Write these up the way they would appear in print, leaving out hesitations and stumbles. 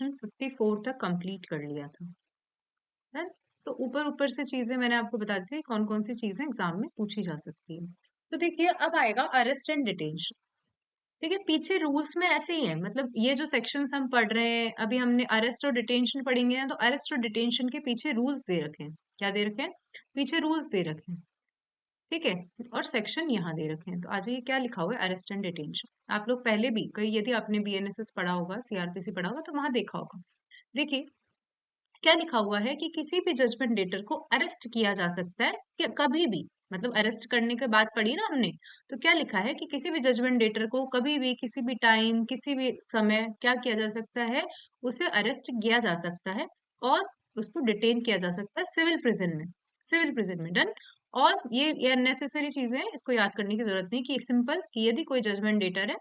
Question 54 तक complete कर लिया था। है। तो ऊपर ऊपर से चीजें मैंने आपको बता दी थी कौन कौन सी चीजें एग्जाम में पूछी जा सकती है। तो देखिए अब आएगा अरेस्ट एंड डिटेंशन। ठीक है, पीछे रूल्स में ऐसे ही है, मतलब ये जो सेक्शंस हम पढ़ रहे हैं अभी हमने अरेस्ट और डिटेंशन पढ़ेंगे ना, तो अरेस्ट और डिटेंशन के पीछे रूल्स दे रखे हैं। क्या दे रखे हैं? पीछे रूल्स दे रखे हैं। ठीक है, और सेक्शन यहाँ दे रखे हैं। तो आज ये क्या लिखा हुआ है? Arrest and detention. आप लोग पहले भी कई, यदि आपने बीएनएसएस पढ़ा होगा, सीआरपीसी पढ़ा होगा, तो वहां देखा होगा। देखिए क्या लिखा हुआ है कि किसी भी जजमेंट डेटर को अरेस्ट किया जा सकता है कि कभी भी, मतलब अरेस्ट करने के बाद पढ़ी ना हमने, तो क्या लिखा है कि किसी भी जजमेंट डेटर को कभी भी, किसी भी टाइम, किसी भी समय क्या किया जा सकता है? उसे अरेस्ट किया जा सकता है और उसको डिटेन किया जा सकता है सिविल प्रिजन में। सिविल प्रिजन में, डन। और ये अननेसेसरी चीजें हैं, इसको याद करने की जरूरत नहीं, कि सिंपल कि यदि कोई जजमेंट डेटर है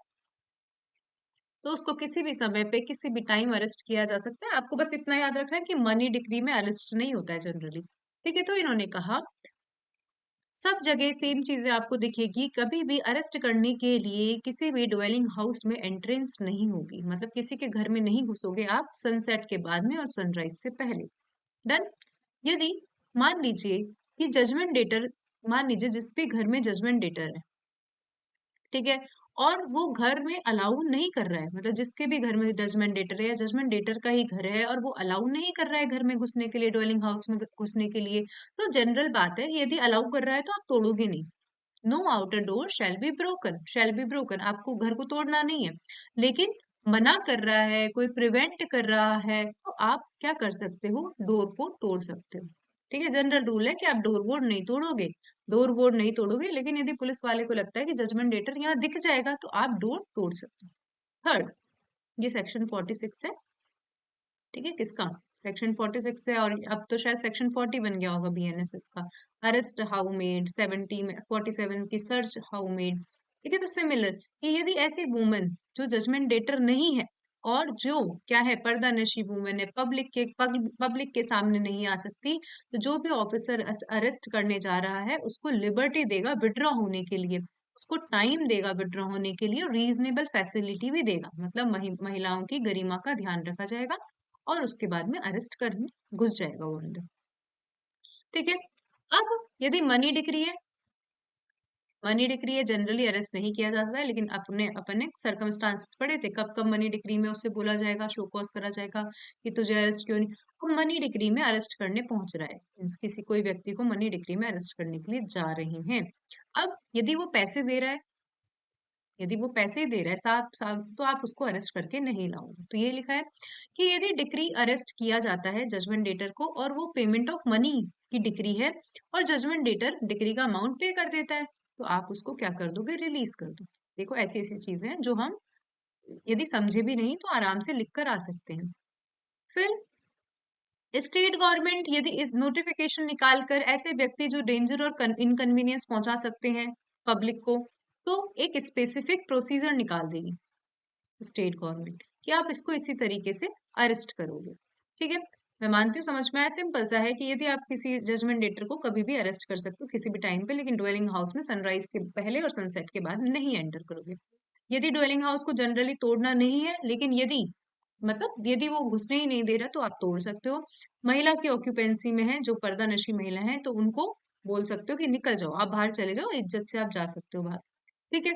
तो उसको किसी भी समय पे, किसी भी टाइम अरेस्ट किया जा सकता है। आपको बस इतना याद रखना है कि मनी डिक्री में अरेस्ट नहीं होता है जनरली। ठीक है, तो इन्होंने कहा सब जगह सेम चीजें आपको दिखेगी, कभी भी अरेस्ट करने के लिए किसी भी ड्वेलिंग हाउस में एंट्रेंस नहीं होगी, मतलब किसी के घर में नहीं घुसोगे आप सनसेट के बाद में और सनराइज से पहले। डन। यदि मान लीजिए कि जजमेंट डेटर, मान लीजिए जिस भी घर में जजमेंट डेटर है, ठीक है, और वो घर में अलाउ नहीं कर रहा है, मतलब जिसके भी घर में जजमेंट डेटर है या जजमेंट डेटर का ही घर है और वो अलाउ नहीं कर रहा है घर में घुसने के लिए, ड्वेलिंग हाउस में घुसने के लिए, तो जनरल बात है कि यदि अलाउ कर रहा है तो आप तोड़ोगे नहीं। No outer door shall be broken, shall be broken, आपको घर को तोड़ना नहीं है। लेकिन मना कर रहा है, कोई प्रिवेंट कर रहा है, तो आप क्या कर सकते हो? डोर को तोड़ सकते हो। ठीक है, जनरल रूल है कि आप डोर वोर नहीं तोड़ोगे। डोर वोर नहीं तोड़ोगे, लेकिन यदि पुलिस वाले को लगता है कि जजमेंट डेटर यहाँ दिख जाएगा तो आप डोर तोड़ सकते हो। थर्ड, ये सेक्शन 46 है। ठीक है, किसका? सेक्शन 46 है, और अब तो शायद सेक्शन 40 बन गया होगा बीएनएसएस का। अरेस्ट हाउ मेड 70 में, 47 की सर्च हाउ मेड। ठीक है, तो सिमिलर कि यदि ऐसी वुमन जो जजमेंट डेटर नहीं है और जो क्या है, पर्दा नशी वुमन है, पब्लिक के सामने नहीं आ सकती, तो जो भी ऑफिसर अरेस्ट करने जा रहा है उसको लिबर्टी देगा विड्रॉ होने के लिए, उसको टाइम देगा विड्रॉ होने के लिए, और रीजनेबल फैसिलिटी भी देगा, मतलब महिलाओं की गरिमा का ध्यान रखा जाएगा, और उसके बाद में अरेस्ट करने घुस जाएगा वो अंदर। ठीक है, अब यदि मनी डिक्री है, मनी डिक्री है, जनरली अरेस्ट नहीं किया जाता है, लेकिन अपने अपने सर्कमस्टांसेस पढ़े थे कब कब मनी डिक्री में उससे बोला जाएगा, शो कॉज करा जाएगा कि तुझे अरेस्ट क्यों नहीं। अब मनी डिक्री में अरेस्ट करने पहुंच रहा है, मीन्स किसी कोई व्यक्ति को मनी डिक्री में अरेस्ट करने के लिए जा रही हैं। अब यदि वो पैसे दे रहा है, यदि वो पैसे ही दे रहा है साफ साफ, तो आप उसको अरेस्ट करके नहीं लाओगे। तो ये लिखा है कि यदि डिक्री अरेस्ट किया जाता है जजमेंट डेटर को और वो पेमेंट ऑफ मनी की डिक्री है, और जजमेंट डेटर डिक्री का अमाउंट पे कर देता है, तो आप उसको क्या कर दोगे? रिलीज कर दो। देखो ऐसी ऐसी चीजें हैं जो हम यदि समझे भी नहीं तो आराम से लिख कर आ सकते हैं। फिर स्टेट गवर्नमेंट यदि इस नोटिफिकेशन निकाल कर ऐसे व्यक्ति जो डेंजर और इनकन्वीनियंस पहुंचा सकते हैं पब्लिक को, तो एक स्पेसिफिक प्रोसीजर निकाल देगी स्टेट गवर्नमेंट कि आप इसको इसी तरीके से अरेस्ट करोगे। ठीक है, मैं मानती हूँ समझ में आया, सिंपल सा है कि यदि आप किसी जजमेंट डेटर को कभी भी अरेस्ट कर सकते हो किसी भी टाइम पे, लेकिन ड्वेलिंग हाउस में सनराइज के पहले और सनसेट के बाद नहीं एंटर करोगे। यदि ड्वेलिंग हाउस को जनरली तोड़ना नहीं है, लेकिन यदि, मतलब यदि वो घुसने ही नहीं दे रहा तो आप तोड़ सकते हो। महिला की ऑक्यूपेंसी में है, जो पर्दा नशी महिला है, तो उनको बोल सकते हो कि निकल जाओ, आप बाहर चले जाओ, इज्जत से आप जा सकते हो बाहर। ठीक है,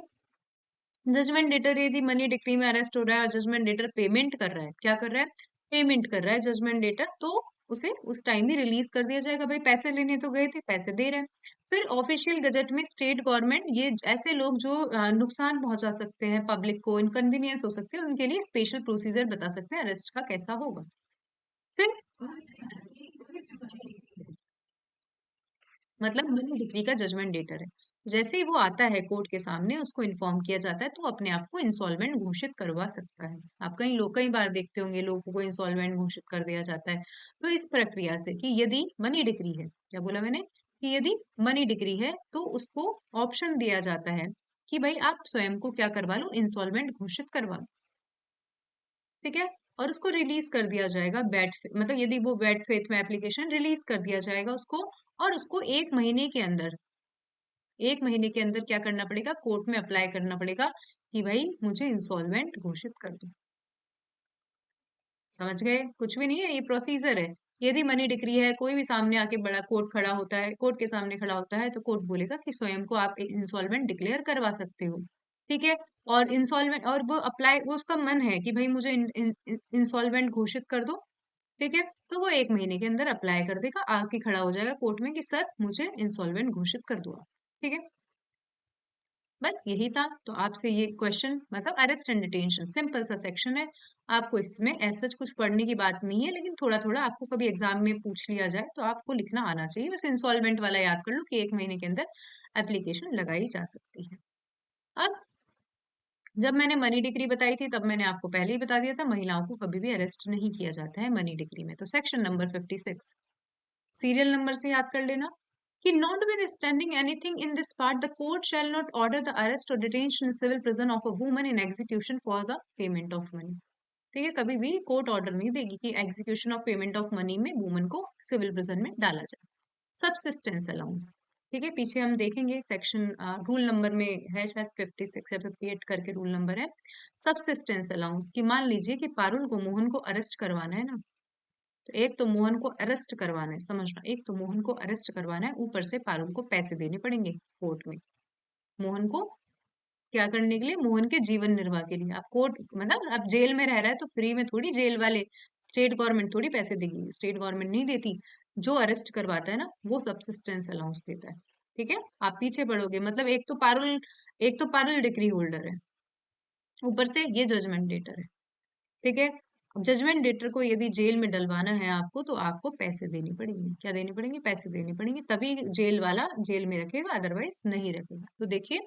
जजमेंट डेटर यदि मनी डिक्री में अरेस्ट हो रहा है और जजमेंट डेटर पेमेंट कर रहा है, क्या कर रहा है? पेमेंट कर रहा है जजमेंट डेटर, तो उसे उस टाइम ही रिलीज कर दिया जाएगा। भाई पैसे लेने तो गए थे, पैसे दे रहे हैं। फिर ऑफिशियल गजट में स्टेट गवर्नमेंट ये ऐसे लोग जो नुकसान पहुंचा सकते हैं पब्लिक को, इनकन्वीनियंस हो सकते हैं, उनके लिए स्पेशल प्रोसीजर बता सकते हैं अरेस्ट का कैसा होगा। फिर मतलब मनी डिग्री का जजमेंट डेटर है, जैसे ही वो आता है कोर्ट के सामने उसको इन्फॉर्म किया जाता है तो अपने आप को इंसॉल्वेंट घोषित करवा सकता है। आप कई बार देखते होंगे लोगों को इंसॉल्वेंट घोषित कर दिया जाता है। तो इस प्रक्रिया से कि यदि मनी डिग्री है, क्या बोला मैंने? कि यदि मनी डिग्री है तो उसको ऑप्शन दिया जाता है कि भाई आप स्वयं को क्या करवा लो, इंसॉल्वेंट घोषित करवा लो। ठीक है, और उसको रिलीज कर दिया जाएगा मतलब यदि वो बैड फेथ में एप्लीकेशन, रिलीज कर दिया जाएगा उसको, और उसको 1 महीने के अंदर, 1 महीने के अंदर क्या करना पड़ेगा? कोर्ट में अप्लाई करना पड़ेगा कि भाई मुझे इंसॉल्वेंट घोषित कर दो। समझ गए? कुछ भी नहीं है, ये प्रोसीजर है। यदि मनी डिक्री है, कोई भी सामने आके बड़ा कोर्ट खड़ा होता है, कोर्ट के सामने खड़ा होता है, तो कोर्ट बोलेगा कि स्वयं को आप इंसॉल्वेंट डिक्लेयर करवा सकते हो। ठीक है? और इंसॉल्वेंट और वो उसका मन है कि भई मुझे इंसॉल्वेंट घोषित कर दो। ठीक है? तो वो 1 महीने के अंदर अप्लाई कर देगा, आके खड़ा हो जाएगा कोर्ट में कि सर मुझे इंसॉल्वेंट घोषित कर दो आप। ठीक है? बस यही था। तो आपसे ये क्वेश्चन मतलब अरेस्ट एंड डिटेंशन सिंपल सा सेक्शन है। आपको इसमें ऐसा कुछ पढ़ने की बात नहीं है, लेकिन थोड़ा थोड़ा आपको कभी एग्जाम में पूछ लिया जाए तो आपको लिखना आना चाहिए। बस इंस्टॉलमेंट वाला याद कर लो कि 1 महीने के अंदर एप्लीकेशन लगाई जा सकती है। अब जब मैंने मनी डिग्री बताई थी तब मैंने आपको पहले ही बता दिया था महिलाओं को कभी भी अरेस्ट नहीं किया जाता है मनी डिग्री में। तो सेक्शन नंबर 56 सीरियल नंबर से याद कर लेना कि notwithstanding anything in this part, the court shall not order the arrest or detention in civil prison of a woman in execution for the payment of money. ठीक है, कभी भी court order नहीं देगी कि execution of payment of money में woman को civil prison में डाला जाए। सबसिस्टेंस अलाउंस, ठीक है, पीछे हम देखेंगे सेक्शन रूल नंबर में है शायद 56 या 58 करके रूल नंबर है। सबसिस्टेंस अलाउंस की मान लीजिए कि पारुल को मोहन को अरेस्ट करवाना है ना, तो एक तो मोहन को अरेस्ट करवाना है, समझना, एक तो मोहन को अरेस्ट करवाना है, ऊपर से पारुल को पैसे देने पड़ेंगे कोर्ट में मोहन को क्या करने के लिए, मोहन के जीवन निर्वाह के लिए। आप कोर्ट मतलब अब जेल में रह रहा है तो फ्री में थोड़ी जेल वाले, स्टेट गवर्नमेंट थोड़ी पैसे देगी, स्टेट गवर्नमेंट नहीं देती। जो अरेस्ट करवाता है ना वो सबसिस्टेंस अलाउंस देता है। ठीक है, आप पीछे पढ़ोगे मतलब एक तो पारुल डिग्री होल्डर है, ऊपर से ये जजमेंट डेटर है। ठीक है, अब जजमेंट डेटर को यदि जेल में डलवाना है आपको तो आपको पैसे देने पड़ेंगे। क्या देने पड़ेंगे? पैसे देने पड़ेंगे, तभी जेल वाला जेल में रखेगा, अदरवाइज नहीं रखेगा। तो देखिए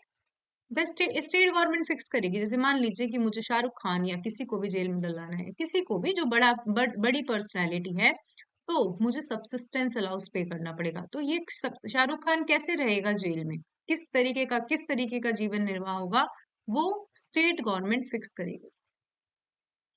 स्टेट गवर्नमेंट फिक्स करेगी। जैसे मान लीजिए कि मुझे शाहरुख खान या किसी को भी जेल में डलाना है, किसी को भी जो बड़ी पर्सनैलिटी है, तो मुझे सबसिस्टेंस अलाउंस पे करना पड़ेगा। तो ये शाहरुख खान कैसे रहेगा जेल में, किस तरीके का जीवन निर्वाह होगा, वो स्टेट गवर्नमेंट फिक्स करेगी।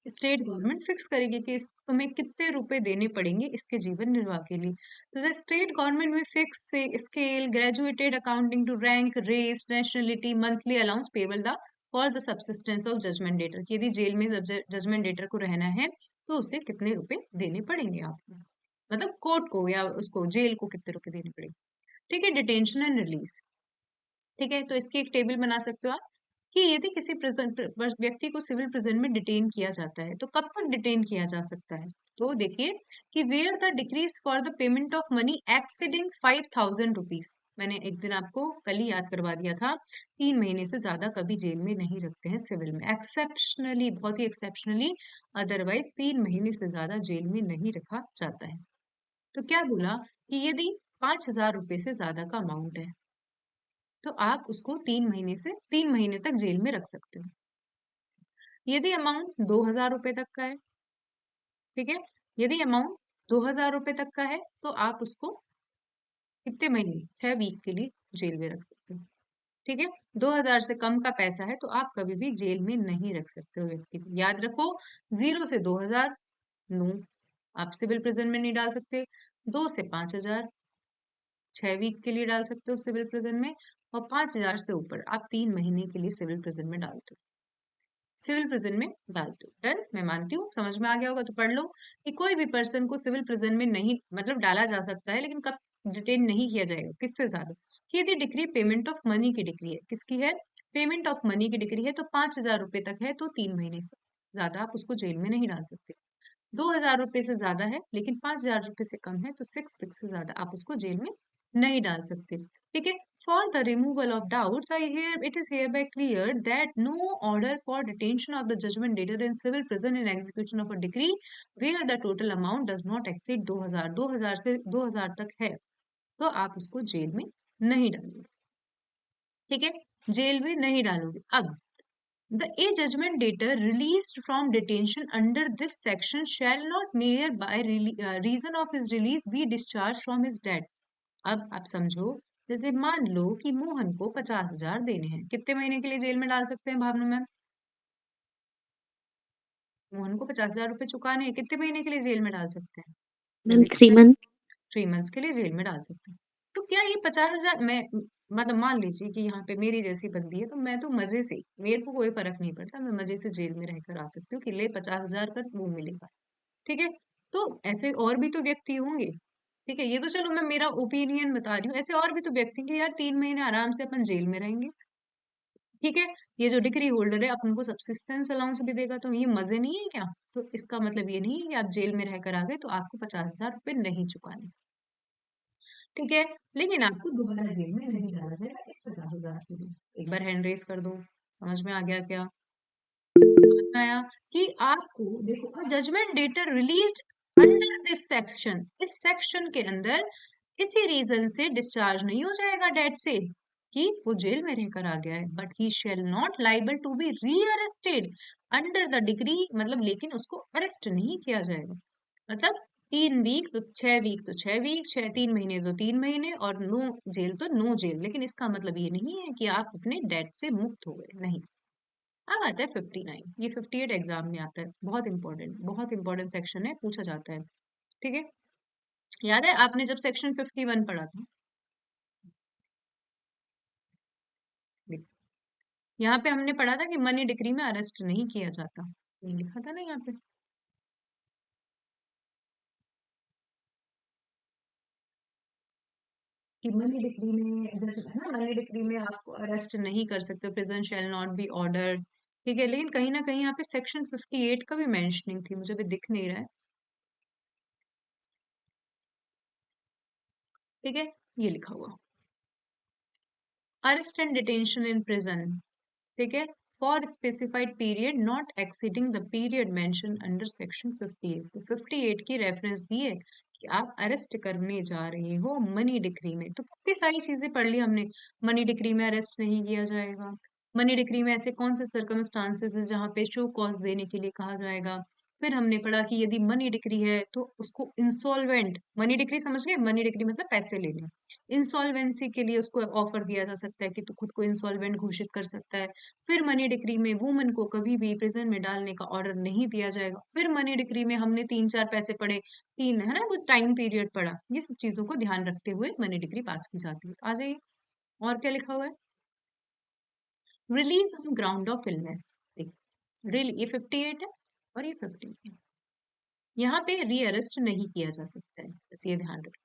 स्टेट गवर्नमेंट फिक्स करेगी कि तुम्हें कितने रुपए देने पड़ेंगे इसके जीवन निर्वाह के लिए। तो the state government may fix से scale graduated according to rank race nationality monthly allowance payable the for the subsistence of judgment debtor, कि यदि जेल में जजमेंट डेटर को रहना है तो उसे कितने रुपए देने पड़ेंगे आपको, मतलब कोर्ट को या उसको जेल को कितने रुपए देने पड़ेंगे। ठीक है, डिटेंशन एंड रिलीज। ठीक है, तो इसकी एक टेबल बना सकते हो आप कि यदि किसी व्यक्ति को सिविल प्रिजन में डिटेन किया जाता है तो कब तक डिटेन किया जा सकता है। तो देखिए कि where the decrees for the payment of money exceeding 5,000 rupees, मैंने एक दिन आपको कल ही याद करवा दिया था, 3 महीने से ज्यादा कभी जेल में नहीं रखते हैं सिविल में, एक्सेप्शनली, बहुत ही एक्सेप्शनली, अदरवाइज 3 महीने से ज्यादा जेल में नहीं रखा जाता है। तो क्या बोला कि यदि 5,000 रुपए से ज्यादा का अमाउंट है तो आप उसको 3 महीने तक जेल में रख सकते हो। यदि अमाउंट 2,000 रुपए तक का है, ठीक है, यदि अमाउंट 2,000 रुपए तक का है तो आप उसको कितने महीने, 6 वीक के लिए जेल में रख सकते हो। ठीक है, 2,000 से कम का पैसा है तो आप कभी भी जेल में नहीं रख सकते हो व्यक्ति को। याद रखो, 0 से 2,000 नो, आप सिविल प्रिजन में नहीं डाल सकते। 2 से 5,000 6 वीक के लिए डाल सकते हो सिविल प्रिजन में, और 5,000 से ऊपर आप 3 महीने के लिए सिविल प्रिजन में डालते हो, सिविल प्रिजन में डालते हो। डन, मैं मानती हूँ समझ में आ गया होगा। तो पढ़ लो कि कोई भी पर्सन को सिविल प्रिजन में नहीं मतलब डाला जा सकता है, लेकिन कब डिटेन नहीं किया जाएगा, किससे ज्यादा, कि यदि डिग्री पेमेंट ऑफ मनी की डिग्री है, किसकी है, पेमेंट ऑफ मनी की डिग्री है, तो 5,000 रुपए तक है तो 3 महीने से ज्यादा आप उसको जेल में नहीं डाल सकते। 2,000 रुपए से ज्यादा है लेकिन 5,000 रुपए से कम है तो 6 वीक से ज्यादा आप उसको जेल में नहीं डाल सकते। ठीक है, for the removal of doubts I here it is hereby clear that no order for detention of the judgment debtor in civil prison in execution of a decree where the total amount does not exceed 2,000, 2,000 से 2,000 तक है तो आप उसको jail में नहीं डालोगे। ठीक है, जेल में नहीं डालोगे। अब the a judgment debtor released from detention under this section shall not mere by reason of his release be discharged from his debt। अब आप समझो, जैसे मान लो कि मोहन को 50,000 देने हैं, कितने महीने के लिए जेल में डाल सकते हैं भावना मैम? मोहन को 50,000 रुपए चुकाने हैं, कितने महीने के लिए जेल में डाल सकते हैं? मैम जल्दी से 3 मंथ। 3 मंथ्स के लिए जेल में डाल सकते हैं। तो क्या ये 50,000 मैं मतलब मान लीजिए कि यहाँ पे मेरी जैसी बंदी है तो मैं तो मजे से, मेरे को कोई फर्क नहीं पड़ता, मैं मजे से जेल में रहकर आ सकती हूँ कि ले 50,000 का वो मिलेगा। ठीक है। तो ऐसे और भी तो व्यक्ति होंगे, ठीक है, ये तो चलो मैं मेरा ओपिनियन बता रही हूँ, ऐसे और भी तो व्यक्ति कि यार 3 महीने आराम से अपन जेल में रहेंगे, ठीक है। ये जो डिग्री होल्डर है अपन को सब्सिस्टेंस अलाउंस भी देगा, तो ये मजे नहीं है क्या? तो इसका मतलब ये नहीं है कि आप जेल में रहकर आ गए तो आपको 50,000 रुपये नहीं चुकाने, ठीक है। लेकिन आपको दोबारा जेल में नहीं डाला जाएगा इस 50,000 के लिए। एक बार हैंड रेस कर दो। समझ में आ गया क्या? समझ में आया कि आपको देखो judgment debtor released under this section, इस सेक्शन के अंदर किसी रीजन से डिस्चार्ज नहीं हो जाएगा डेट से कि वो जेल में रहकर आ गया है, but he shall not liable to be rearrested under the degree, मतलब लेकिन उसको अरेस्ट नहीं किया जाएगा। मतलब 3 वीक तो 6 वीक तो 6 वीक, 3 महीने तो 3 महीने, और नो जेल तो नो जेल, लेकिन इसका मतलब ये नहीं है कि आप अपने डेट से मुक्त हो गए, नहीं। अब आता है 59, ये 58 एग्जाम में आता है, बहुत इंपॉर्टेंट सेक्शन है, पूछा जाता है, ठीक है। याद है आपने जब सेक्शन 51 पढ़ा था? देखो, यहाँ पे हमने पढ़ा था कि मनी डिक्री में अरेस्ट नहीं किया जाता, ये लिखा था ना यहाँ पे। कि मनी डिक्री में जैसे है ना, मनी डिक्री में आप अरेस्ट नहीं कर सकते, prison shall not be ordered, ठीक है। लेकिन कहीं ना कहीं यहाँ पे सेक्शन 58 का भी मेंशनिंग थी, मुझे भी दिख नहीं रहा है, ठीक है। ये लिखा हुआ, arrest and detention in prison, ठीक है, for specified period not exceeding the period mention under section 58। तो 58 की रेफरेंस दी है कि आप अरेस्ट करने जा रहे हो मनी डिक्री में, तो कितनी सारी चीजें पढ़ ली हमने। मनी डिक्री में अरेस्ट नहीं किया जाएगा, मनी डिक्री में ऐसे कौन से सर्कमस्टांसेस है जहाँ पे शो कॉज देने के लिए कहा जाएगा। फिर हमने पढ़ा कि यदि मनी डिक्री है तो उसको इंसॉल्वेंट, मनी डिक्री समझ गए, मनी डिक्री मतलब पैसे लेने, इंसॉल्वेंसी के लिए उसको ऑफर दिया जा सकता है कि तू खुद को इंसॉल्वेंट घोषित कर सकता है। फिर मनी डिक्री में वुमन को कभी भी प्रिजन में डालने का ऑर्डर नहीं दिया जाएगा। फिर मनी डिक्री में हमने 3 4 पैसे पढ़े, तीन है ना, वो टाइम पीरियड पढ़ा, ये सब चीजों को ध्यान रखते हुए मनी डिक्री पास की जाती है। आ जाइए, और क्या लिखा हुआ है? Release on ground of illness, रिली ये 58 है और ये 50 है। यहाँ पे रीअरेस्ट नहीं किया जा सकता है, बस ये ध्यान रखें।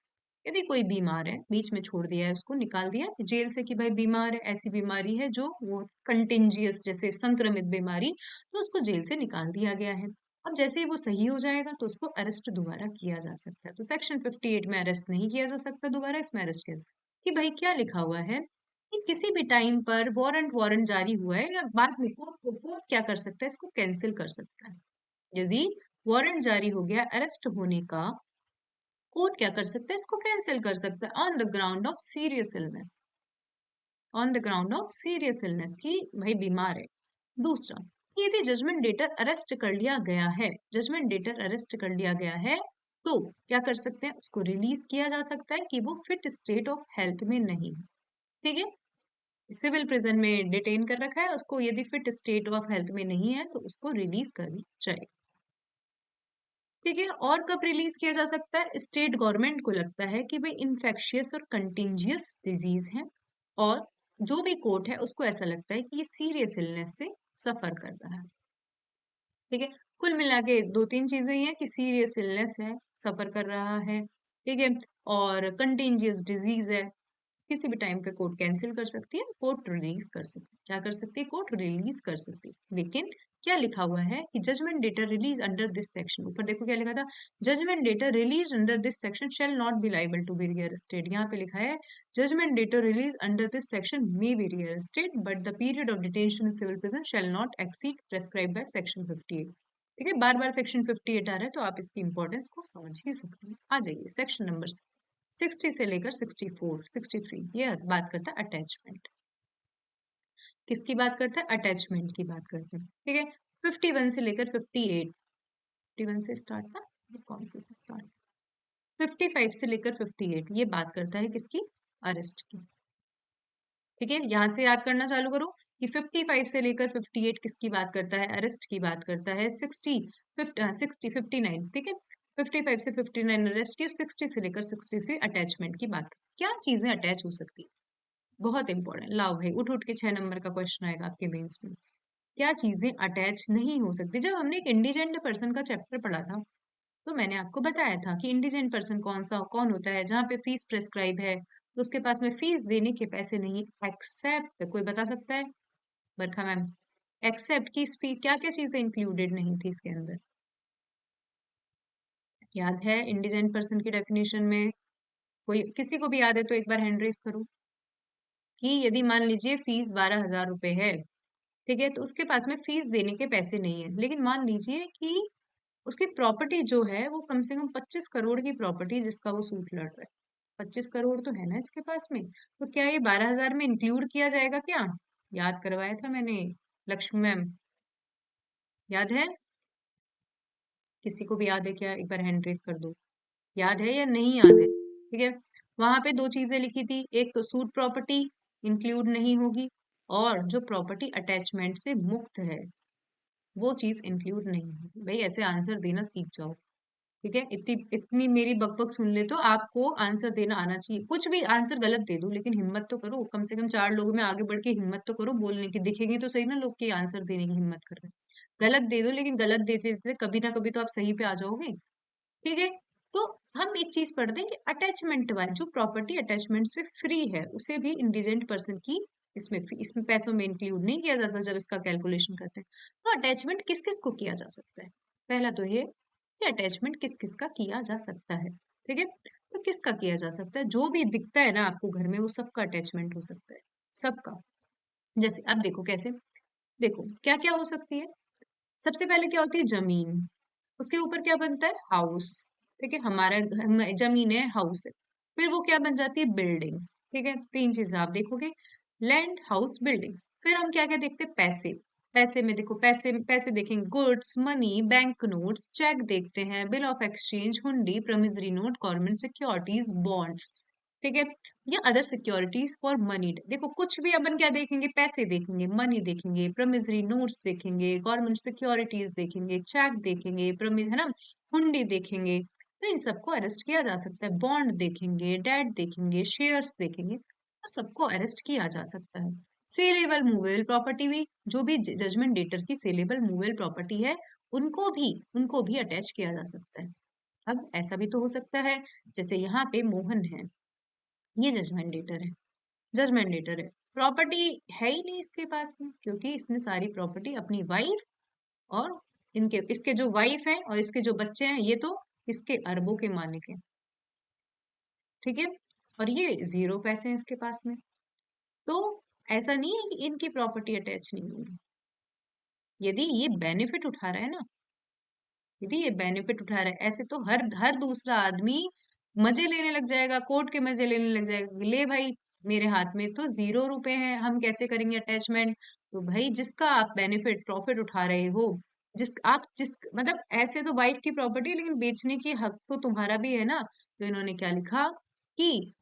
यदि कोई बीमार है, बीच में छोड़ दिया है, उसको निकाल दिया जेल से कि भाई बीमार है, ऐसी बीमारी है जो वो कंटेंजियस जैसे संक्रमित बीमारी, तो उसको जेल से निकाल दिया गया है। अब जैसे ही वो सही हो जाएगा तो उसको अरेस्ट दोबारा किया जा सकता है। तो सेक्शन 58 में अरेस्ट नहीं किया जा सकता दोबारा, इसमें अरेस्ट किया कि भाई क्या लिखा हुआ है कि किसी भी टाइम पर वारंट वारंट जारी हुआ है या बाद में कोर्ट क्या कर सकता है, इसको कैंसिल कर सकता है। यदि वारंट जारी हो गया अरेस्ट होने का, कोर्ट क्या कर सकता है, इसको कैंसिल कर सकता है on the ground of serious illness, on the ground of serious illness की भाई बीमार है। दूसरा, यदि जजमेंट डेटर अरेस्ट कर लिया गया है, जजमेंट डेटर अरेस्ट कर लिया गया है, तो क्या कर सकते हैं, उसको रिलीज किया जा सकता है कि वो फिट स्टेट ऑफ हेल्थ में नहीं है, ठीक है। सिविल प्रिजन में डिटेन कर रखा है, उसको यदि फिट स्टेट ऑफ हेल्थ में नहीं है तो उसको रिलीज कर जाए, ठीक है। और कब रिलीज किया जा सकता है? स्टेट गवर्नमेंट को लगता है कि भाई इन्फेक्शियस और कंटेंजियस डिजीज है, और जो भी कोर्ट है उसको ऐसा लगता है कि ये सीरियस इलनेस से सफर कर रहा है, ठीक है। कुल मिला के 2 3 चीजें ही है कि सीरियस इलनेस है, सफर कर रहा है, ठीक है, और कंटेंजियस डिजीज है। किसी भी टाइम पे कोर्ट कैंसिल कर सकती है, कोर्ट रिलीज कर सकती है, क्या कर सकती है, कोर्ट रिलीज कर सकती है। लेकिन क्या लिखा हुआ है कि judgment debtor release under this section, ऊपर देखो क्या लिखा था, judgment debtor release under this section shall not be liable to be rearrested. यहाँ पे लिखा है judgment debtor release under this section may be rearrested but the period of detention in civil prison shall not exceed prescribe by section 58, ठीक है। बार बार section 58 आ रहा है तो आप इसकी इंपॉर्टेंस को समझ ही सकते हैं। आ जाइए सेक्शन नंबर 60 से लेकर 64 63, ये बात करता है अटैचमेंट। किसकी बात करता है? अटैचमेंट की बात करते हैं, ठीक है। 51 से लेकर 58, 51 से स्टार्ट था, ये कौन से स्टार्ट, 55 से लेकर 58 ये बात करता है किसकी? अरेस्ट की, ठीक है। यहां से याद करना चालू करो कि 55 से लेकर 58 किसकी बात करता है? अरेस्ट की बात करता है। 59, ठीक है। 55 से 59 अरेस्ट की, और 60 से लेकर 63 अटैचमेंट की बात। क्या चीजें अटैच हो सकती है? बहुत इंपॉर्टेंट, लाओ भाई उठ उठ के 6 नंबर का क्वेश्चन आएगा आपके मेंस में। क्या चीजें अटैच नहीं हो सकती? जब हमने एक इंडिजेंट पर्सन का चैप्टर पढ़ा था, तो मैंने आपको बताया था कि इंडिजेंट पर्सन कौन होता है जहां पे फीस प्रेस्क्राइब है, तो उसके पास में फीस देने के पैसे नहीं, एक्सेप्ट, कोई बता सकता है? बरखा मैम। एक्सेप्ट की इस फी क्या क्या चीजें इंक्लूडेड नहीं थी इसके अंदर? याद है इंडिजेंट पर्सन की डेफिनेशन में? कोई किसी को भी याद है तो एक बार हैंड रेस करो। कि यदि मान लीजिए फीस 12,000 रुपए है, ठीक है, तो उसके पास में फीस देने के पैसे नहीं है, लेकिन मान लीजिए कि उसकी प्रॉपर्टी जो है वो कम से कम 25 करोड़ की प्रॉपर्टी जिसका वो सूट लड़ रहा है। 25 करोड़ तो है ना इसके पास में, तो क्या ये 12,000 में इंक्लूड किया जाएगा क्या? याद करवाया था मैंने, लक्ष्मी मैम, याद है? किसी को भी याद है क्या? एक बार हैंड रेस कर दो। याद है या नहीं याद है? ठीक है। वहां पे दो चीजें लिखी थी, एक तो सूट प्रॉपर्टी इंक्लूड नहीं होगी, और जो प्रॉपर्टी अटैचमेंट से मुक्त है वो चीज इंक्लूड नहीं होगी। भाई ऐसे आंसर देना सीख जाओ। ठीक है, इतनी इतनी मेरी बकबक सुन ले तो आपको आंसर देना आना चाहिए। कुछ भी आंसर गलत दे दो लेकिन हिम्मत तो करो, कम से कम चार लोगों में आगे बढ़ के हिम्मत तो करो बोलने की, दिखेगी तो सही ना लोग की आंसर देने की हिम्मत कर रहे हैं। गलत दे दो लेकिन गलत देते देते कभी ना कभी तो आप सही पे आ जाओगे। ठीक है। तो हम एक चीज पढ़ते हैं कि अटैचमेंट वाली जो प्रॉपर्टी अटैचमेंट से फ्री है उसे भी इंडिजेंट पर्सन की इसमें पैसों में इंक्लूड नहीं किया जाता जब इसका कैलकुलेशन करते हैं। तो अटैचमेंट किस किस को किया जा सकता है? पहला तो ये कि अटैचमेंट किस किस का किया जा सकता है। ठीक है। तो किसका किया जा सकता है? जो भी दिखता है ना आपको घर में वो सबका अटैचमेंट हो सकता है, सबका। जैसे अब देखो कैसे, देखो क्या क्या हो सकती है। सबसे पहले क्या होती है? जमीन, उसके ऊपर क्या बनता है? हाउस। ठीक है, हमारा जमीन है, हाउस है। फिर वो क्या बन जाती है? बिल्डिंग्स। ठीक है, तीन चीजें आप देखोगे, लैंड, हाउस, बिल्डिंग्स। फिर हम क्या क्या देखते हैं? पैसे। पैसे में देखो, पैसे पैसे देखेंगे, goods, money, bank notes, cheque देखते हैं, bill of exchange, hundi, promissory note, government securities, bonds. ठीक है, या अदर सिक्योरिटीज फॉर मनी। देखो कुछ भी अपन क्या देखेंगे? पैसे देखेंगे, मनी देखेंगे, प्रॉमिसरी नोट्स देखेंगे, गवर्नमेंट सिक्योरिटीज देखेंगे, चेक देखेंगे, प्रॉमिस है ना, हुंडी देखेंगे। तो इन सबको अरेस्ट किया जा सकता है। बॉन्ड देखेंगे, डेट देखेंगे, शेयर्स देखेंगे, तो सबको अरेस्ट किया जा सकता है। सेलेबल मूवेबल प्रॉपर्टी भी, जो भी जजमेंट डेटर की सेलेबल मूवेबल प्रॉपर्टी है उनको भी अटैच किया जा सकता है। अब ऐसा भी तो हो सकता है, जैसे यहाँ पे मोहन है, ये जजमेंट डेटर है, जजमेंट डेटर है, प्रॉपर्टी है ही नहीं इसके पास में क्योंकि इसने सारी प्रॉपर्टी अपनी वाइफ और इनके इसके जो वाइफ है और इसके जो बच्चे हैं ये तो इसके अरबों के मालिक हैं। ठीक है, और ये जीरो पैसे हैं इसके पास में। तो ऐसा नहीं है कि इनकी प्रॉपर्टी अटैच नहीं होगी। यदि ये बेनिफिट उठा रहा है ना, यदि ये बेनिफिट उठा रहा है, ऐसे तो हर हर दूसरा आदमी मजे लेने लग जाएगा, कोर्ट के मजे लेने लग जाएगा। ले भाई, मेरे हाथ में तो 0 रुपए हैं, हम कैसे करेंगे अटैचमेंट? तो भाई जिसका आप बेनिफिट प्रॉफिट उठा रहे हो, जिस मतलब ऐसे तो वाइफ की प्रॉपर्टी है लेकिन बेचने की हक तो तुम्हारा भी है ना। तो इन्होंने क्या लिखा कि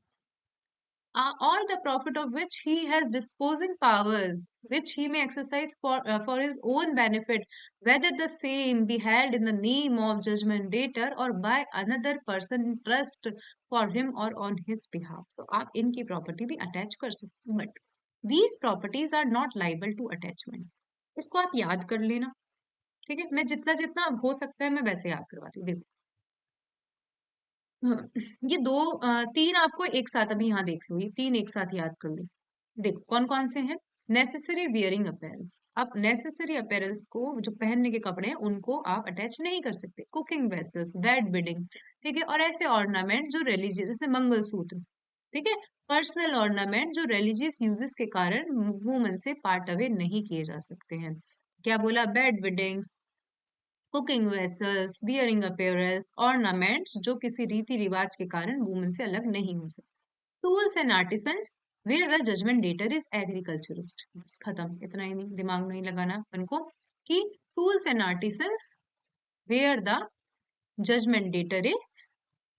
or the profit of which he has disposing power, which he may exercise for his own benefit, whether the same be held in the name of judgment debtor or by another person in trust for him or on his behalf. तो आप इनकी property भी attach कर सकते हो, but these properties are not liable to attachment. इसको आप याद कर लेना। ठीक है, मैं जितना जितना हो सकता है मैं वैसे याद करवाती हूँ। देखो, हाँ, ये तीन आपको एक साथ अभी यहाँ देख लो, ये तीन एक साथ याद कर लो। देखो कौन कौन से हैं। नेसेसरी वियरिंग अपैरल्स, आप नेसेसरी अपैरल्स को जो पहनने के कपड़े हैं उनको आप अटैच नहीं कर सकते। कुकिंग वेसल्स, बेड बिडिंग, ठीक है, और ऐसे ऑर्नामेंट जो रिलीजियस, जैसे मंगलसूत्र, ठीक है, पर्सनल ऑर्नामेंट जो रिलीजियस यूजेस के कारण वुमन से पार्ट अवे नहीं किए जा सकते हैं। क्या बोला? Bed beadings, cooking vessels, bearing appearance, ornaments जो किसी रीति रिवाज के कारण वुमन से अलग नहीं हो सकते। Tools and artisans where the judgment debtor is agriculturist. बस खत्म, इतना ही नहीं, दिमाग नहीं लगाना अपन को कि tools and artisans where the judgment debtor is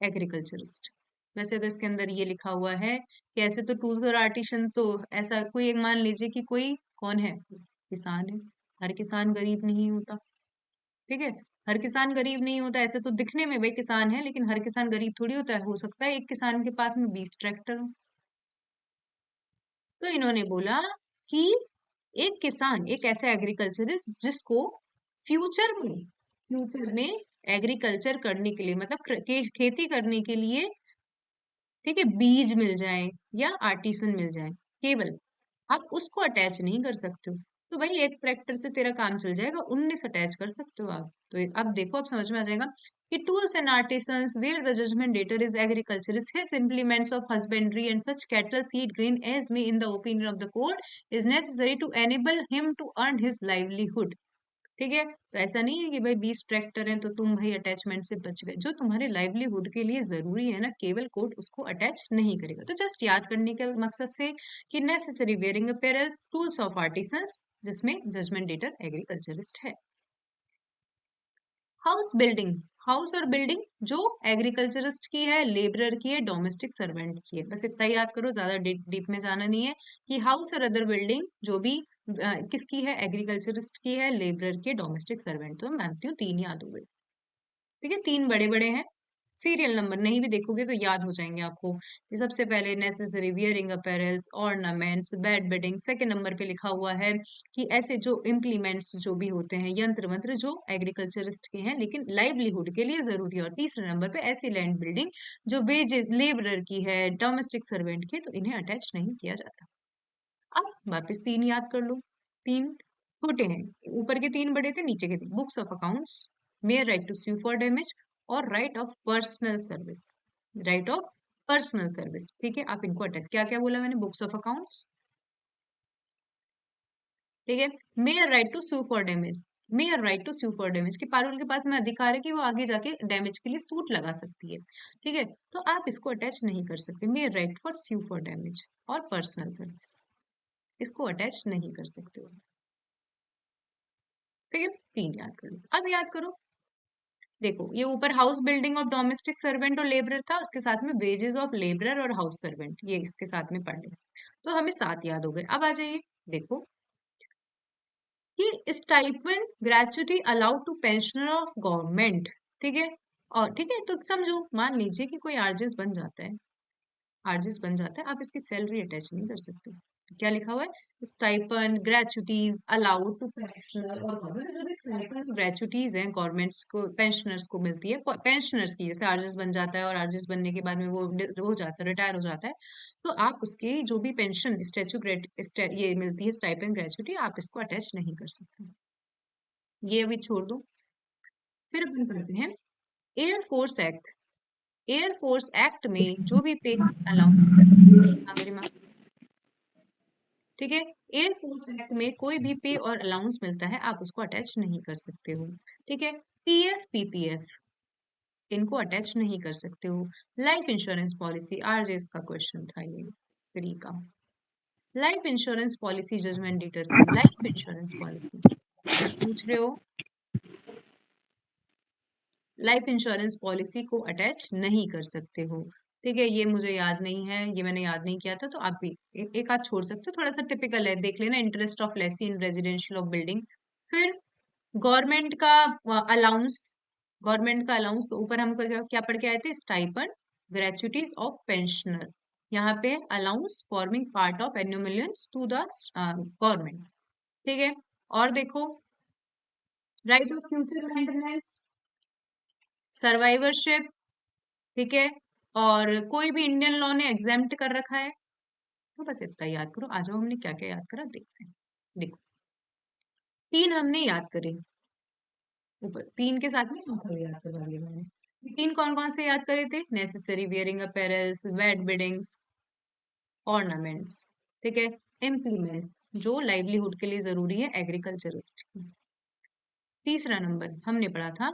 agriculturist. वैसे तो इसके अंदर ये लिखा हुआ है कि ऐसे तो टूल्स और आर्टिसन तो ऐसा कोई एक मान लीजिए कि कोई कौन है, किसान है। हर किसान गरीब नहीं होता। ठीक है, हर किसान गरीब नहीं होता। ऐसे तो दिखने में भाई किसान है लेकिन हर किसान गरीब थोड़ी होता है। हो सकता है एक किसान के पास में 20 ट्रैक्टर हो। तो इन्होंने बोला कि एक किसान एक ऐसा एग्रीकल्चरिस्ट जिसको फ्यूचर में एग्रीकल्चर करने के लिए मतलब खेती करने के लिए, ठीक है, बीज मिल जाए या आर्टिसन मिल जाए, केवल आप उसको अटैच नहीं कर सकते हो। तो भाई एक ट्रैक्टर से तेरा काम चल जाएगा, 19 अटैच कर सकते हो आप। तो अब देखो, अब समझ में आ जाएगा कि tools and artisans where the judgment debtor is agriculture is his implements of husbandry and such cattle seed grain as may in the opinion of the court is necessary to enable him to earn his livelihood. ठीक है, तो ऐसा नहीं है कि भाई 20 tractor हैं तो तुम भाई अटैचमेंट से बच गए। जो तुम्हारे लाइवलीहुड के लिए जरूरी है ना, केवल कोर्ट उसको अटैच नहीं करेगा। तो जस्ट याद करने के मकसद से कि necessary wearing apparels tools of artisans, जिसमें जजमेंट डेटर एग्रीकल्चरिस्ट है। हाउस बिल्डिंग, हाउस और बिल्डिंग जो एग्रीकल्चरिस्ट की है, लेबरर की है, डोमेस्टिक सर्वेंट की है। बस इतना याद करो, ज्यादा डीप में जाना नहीं है कि हाउस और अदर बिल्डिंग जो भी किसकी है, एग्रीकल्चरिस्ट की है, लेबरर की है, डोमेस्टिक सर्वेंट। तो मैं मानती हूँ 3 याद हो गए। ठीक है, 3 बड़े बड़े हैं। सीरियल नंबर नहीं भी देखोगे तो याद हो जाएंगे आपको कि सबसे पहले necessary wearing apparels, ornaments, bed bedding. Second number पे लिखा हुआ है कि ऐसे जो इम्प्लीमेंट्स जो भी होते हैं, यंत्र मंत्र जो एग्रीकल्चरिस्ट के हैं लेकिन लाइवलीहुड के लिए जरूरी है। और तीसरे नंबर पे ऐसी लैंड बिल्डिंग जो वेजेस लेबरर की है, डोमेस्टिक सर्वेंट की, तो इन्हें अटैच नहीं किया जाता। अब वापस 3 याद कर लो। 3 छोटे हैं, ऊपर के 3 बड़े थे, नीचे के 3। Books of accounts, mere right to sue for damage, और right of personal service. Right of personal service, ठीक है, आप इनको अटैच। क्या क्या बोला मैंने? बुक्स ऑफ अकाउंट्स, ठीक है, mere right to sue for damage. Mere right to sue for damage कि पारुल के पास में अधिकार है कि वो आगे जाके डैमेज के लिए सूट लगा सकती है। ठीक है, तो आप इसको अटैच नहीं कर सकते। Mayor right for sue for damage और पर्सनल सर्विस, इसको अटैच नहीं कर सकते हो। ठीक है, 3 याद कर लो। अब याद करो, देखो ये ऊपर house building of domestic servant और लेबरर था, उसके साथ में वेजेस ऑफ लेबरर और हाउस सर्वेंट, ये इसके साथ में पढ़ लिया। तो हमें 7 याद हो गए। अब आ जाइए, देखो कि stipend gratuity allowed to pensioner of government. ठीक है, और ठीक है, तो समझो मान लीजिए कि कोई आरजेस बन जाता है, आरजेस बन जाता है, आप इसकी सैलरी अटैच नहीं कर सकते। तो क्या लिखा हुआ है? स्टाइपन ग्रेचुटीज अलाउड टू पेंशनर और गवर्नमेंट। जो भी स्टाइपन ग्रेचुटीज हैं गवर्नमेंट्स को, पेंशनर्स को मिलती है, पेंशनर्स की, जैसे आरजेस बन जाता है और आरजेस बनने के बाद में वो हो जाता है, रिटायर हो जाता है, तो आप उसके जो भी पेंशन ये मिलती है, स्टाइपन ग्रेचुटी, आप इसको अटैच नहीं कर सकते। ये अभी छोड़ दो। फिर अपन पढ़ते हैं एयरफोर्स एक्ट। एयरफोर्स एक्ट में जो भी पे अलाउंस, ठीक है, एयर फोर्स एक्ट में कोई भी पे और अलाउंस मिलता है, आप उसको अटैच नहीं कर सकते हो। ठीक है, पीएफ पीपीएफ, इनको अटैच नहीं कर सकते हो। लाइफ इंश्योरेंस पॉलिसी, आरजेएस का क्वेश्चन था ये, फ्री का। Life insurance policy judgment debtor की, लाइफ इंश्योरेंस पॉलिसी कुछ पूछ रहे हो, लाइफ इंश्योरेंस पॉलिसी को अटैच नहीं कर सकते हो। ठीक है, ये मुझे याद नहीं है, ये मैंने याद नहीं किया था, तो आप भी एक आध छोड़ सकते हो, थोड़ा सा टिपिकल है, देख लेना, interest of Lesi in residential of building. फिर गवर्नमेंट का अलाउंस, गवर्नमेंट का अलाउंस, तो ऊपर हमको क्या क्या पढ़ के आए थे? स्टाइपेंड ग्रेचुटीज ऑफ पेंशनर, यहाँ पे allowance forming part of emoluments to the government. ठीक है, और देखो right of future maintenance, survivorship, ठीक है, और कोई भी इंडियन लॉ ने एग्जेम्प्ट कर रखा है। तो बस इतना याद करो। आ जाओ, हमने क्या क्या याद करा देखते हैं। देखो 3 हमने याद करे, ऊपर 3 के साथ में चौथा भी याद करवा लिया मैंने। ये 3 कौन कौन से याद करे थे? Necessary wearing apparels, bed beddings, ornaments, ठीक है, इम्प्लीमेंट्स जो लाइवलीहुड के लिए जरूरी है एग्रीकल्चरिस्ट की। तीसरा नंबर हमने पढ़ा था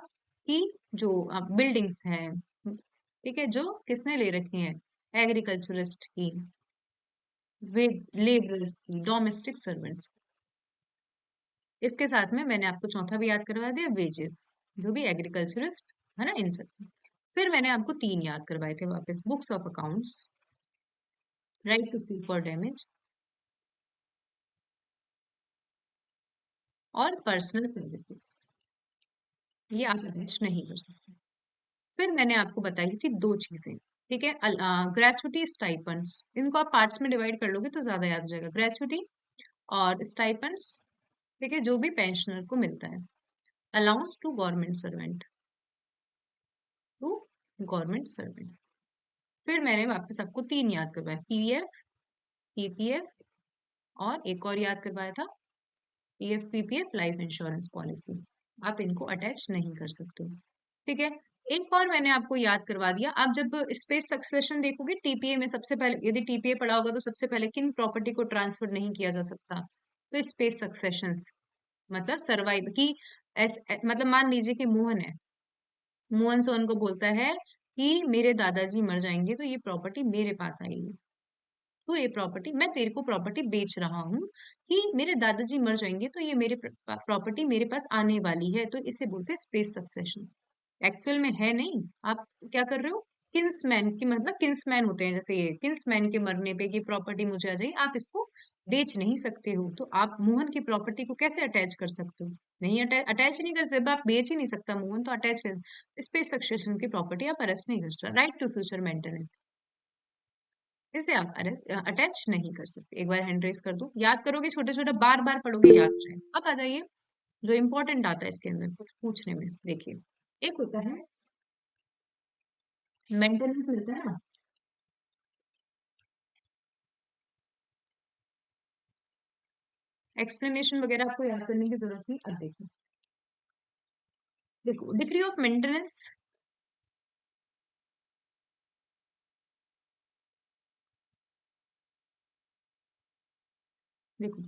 कि जो बिल्डिंग्स हैं, ठीक है, जो किसने ले रखी हैं? एग्रीकल्चरिस्ट की, वेज लेबरर्स की, डोमेस्टिक सर्वेंट्स। इसके साथ में मैंने आपको चौथा भी याद करवा दिया, वेजेस, जो भी एग्रीकल्चरिस्ट है ना, इन सब। फिर मैंने आपको 3 याद करवाए थे वापस, books of accounts, right to sue for damage, और पर्सनल सर्विसेज, ये आप अटैच नहीं कर सकते। फिर मैंने आपको बताई थी 2 चीजें, ठीक है, ग्रेचुटी स्टाइपेंड्स, इनको आप पार्ट्स में डिवाइड कर लोगे तो ज्यादा याद हो जाएगा। ग्रेचुटी और स्टाइपेंड्स, ठीक है, जो भी पेंशनर को मिलता है। Allowance to government servant, government servant. फिर मैंने वापस आपको 3 याद करवाया, पीएफ, पीपीएफ और एक और याद करवाया था, PF PPF life insurance policy. आप इनको अटैच नहीं कर सकते हो। ठीक है, एक और मैंने आपको याद करवा दिया। आप जब स्पेस सक्सेशन देखोगे टीपीए में, सबसे पहले यदि टीपीए पढ़ा होगा तो सबसे पहले किन प्रॉपर्टी को ट्रांसफर नहीं किया जा सकता, तो स्पेस सक्सेशंस, मतलब सर्वाइव की मतलब मान लीजिए कि मोहन है, मोहन सोहन को बोलता है कि मेरे दादाजी मर जाएंगे तो ये प्रॉपर्टी मेरे पास आएगी, तो ये प्रॉपर्टी मैं तेरे को प्रॉपर्टी बेच रहा हूँ कि मेरे दादाजी मर जाएंगे तो ये मेरे प्रॉपर्टी मेरे पास आने वाली है, तो इसे बोलते हैं स्पेस सक्सेशन। एक्चुअल में है नहीं, आप क्या कर रहे हो, किन्समैन की मतलब किन्समैन होते हैं, जैसे ये किन्समैन के मरने पे ये प्रॉपर्टी मुझे आ जाए, आप इसको बेच नहीं सकते हो, तो आप मोहन की प्रॉपर्टी को कैसे अटैच कर सकते हो, नहीं अटैच, अटैच नहीं कर सकते। जब आप बेच ही नहीं सकता मोहन, तो अटैच कर, स्पेस सक्सेशन की प्रॉपर्टी आप अरेस्ट नहीं कर सकते, राइट टू फ्यूचर मेंटेनेंस, इसे आप अटैच नहीं कर सकते। एक बार हैंड रेस कर दो, याद करोगे छोटे छोटे, बार बार पढ़ोगे याद हो जाएगा। अब आ जाइए जो इंपॉर्टेंट आता है इसके अंदर कुछ पूछने में, देखिए एक होता है मेंटेनेंस मिलता है ना, एक्सप्लेनेशन वगैरह आपको याद करने की जरूरत नहीं। अब देखो, देखो डिग्री ऑफ मेंटेनेंस, देखो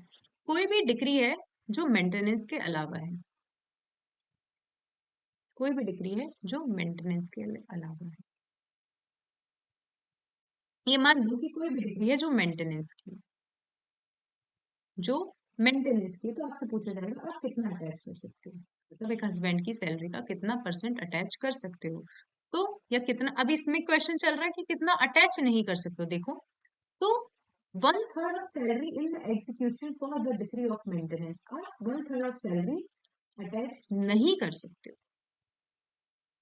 कोई भी डिग्री है जो मेंटेनेंस के अलावा है, कोई भी डिग्री है जो मेंटेनेंस के अलावा है, ये मान लो कि कोई भी डिग्री है जो मेंटेनेंस की, जो मेंटेनेंस की, तो आपसे पूछा जाएगा आप कितना अटैच कर सकते हो, मतलब एक हस्बैंड की सैलरी का कितना परसेंट अटैच कर सकते हो, तो या कितना, अभी इसमें क्वेश्चन चल रहा है कि कितना अटैच नहीं कर सकते हो, देखो तो 1/3 of salary in the execution for the degree of maintenance, आप 1/3 ऑफ सैलरी अटैच नहीं कर सकते हो।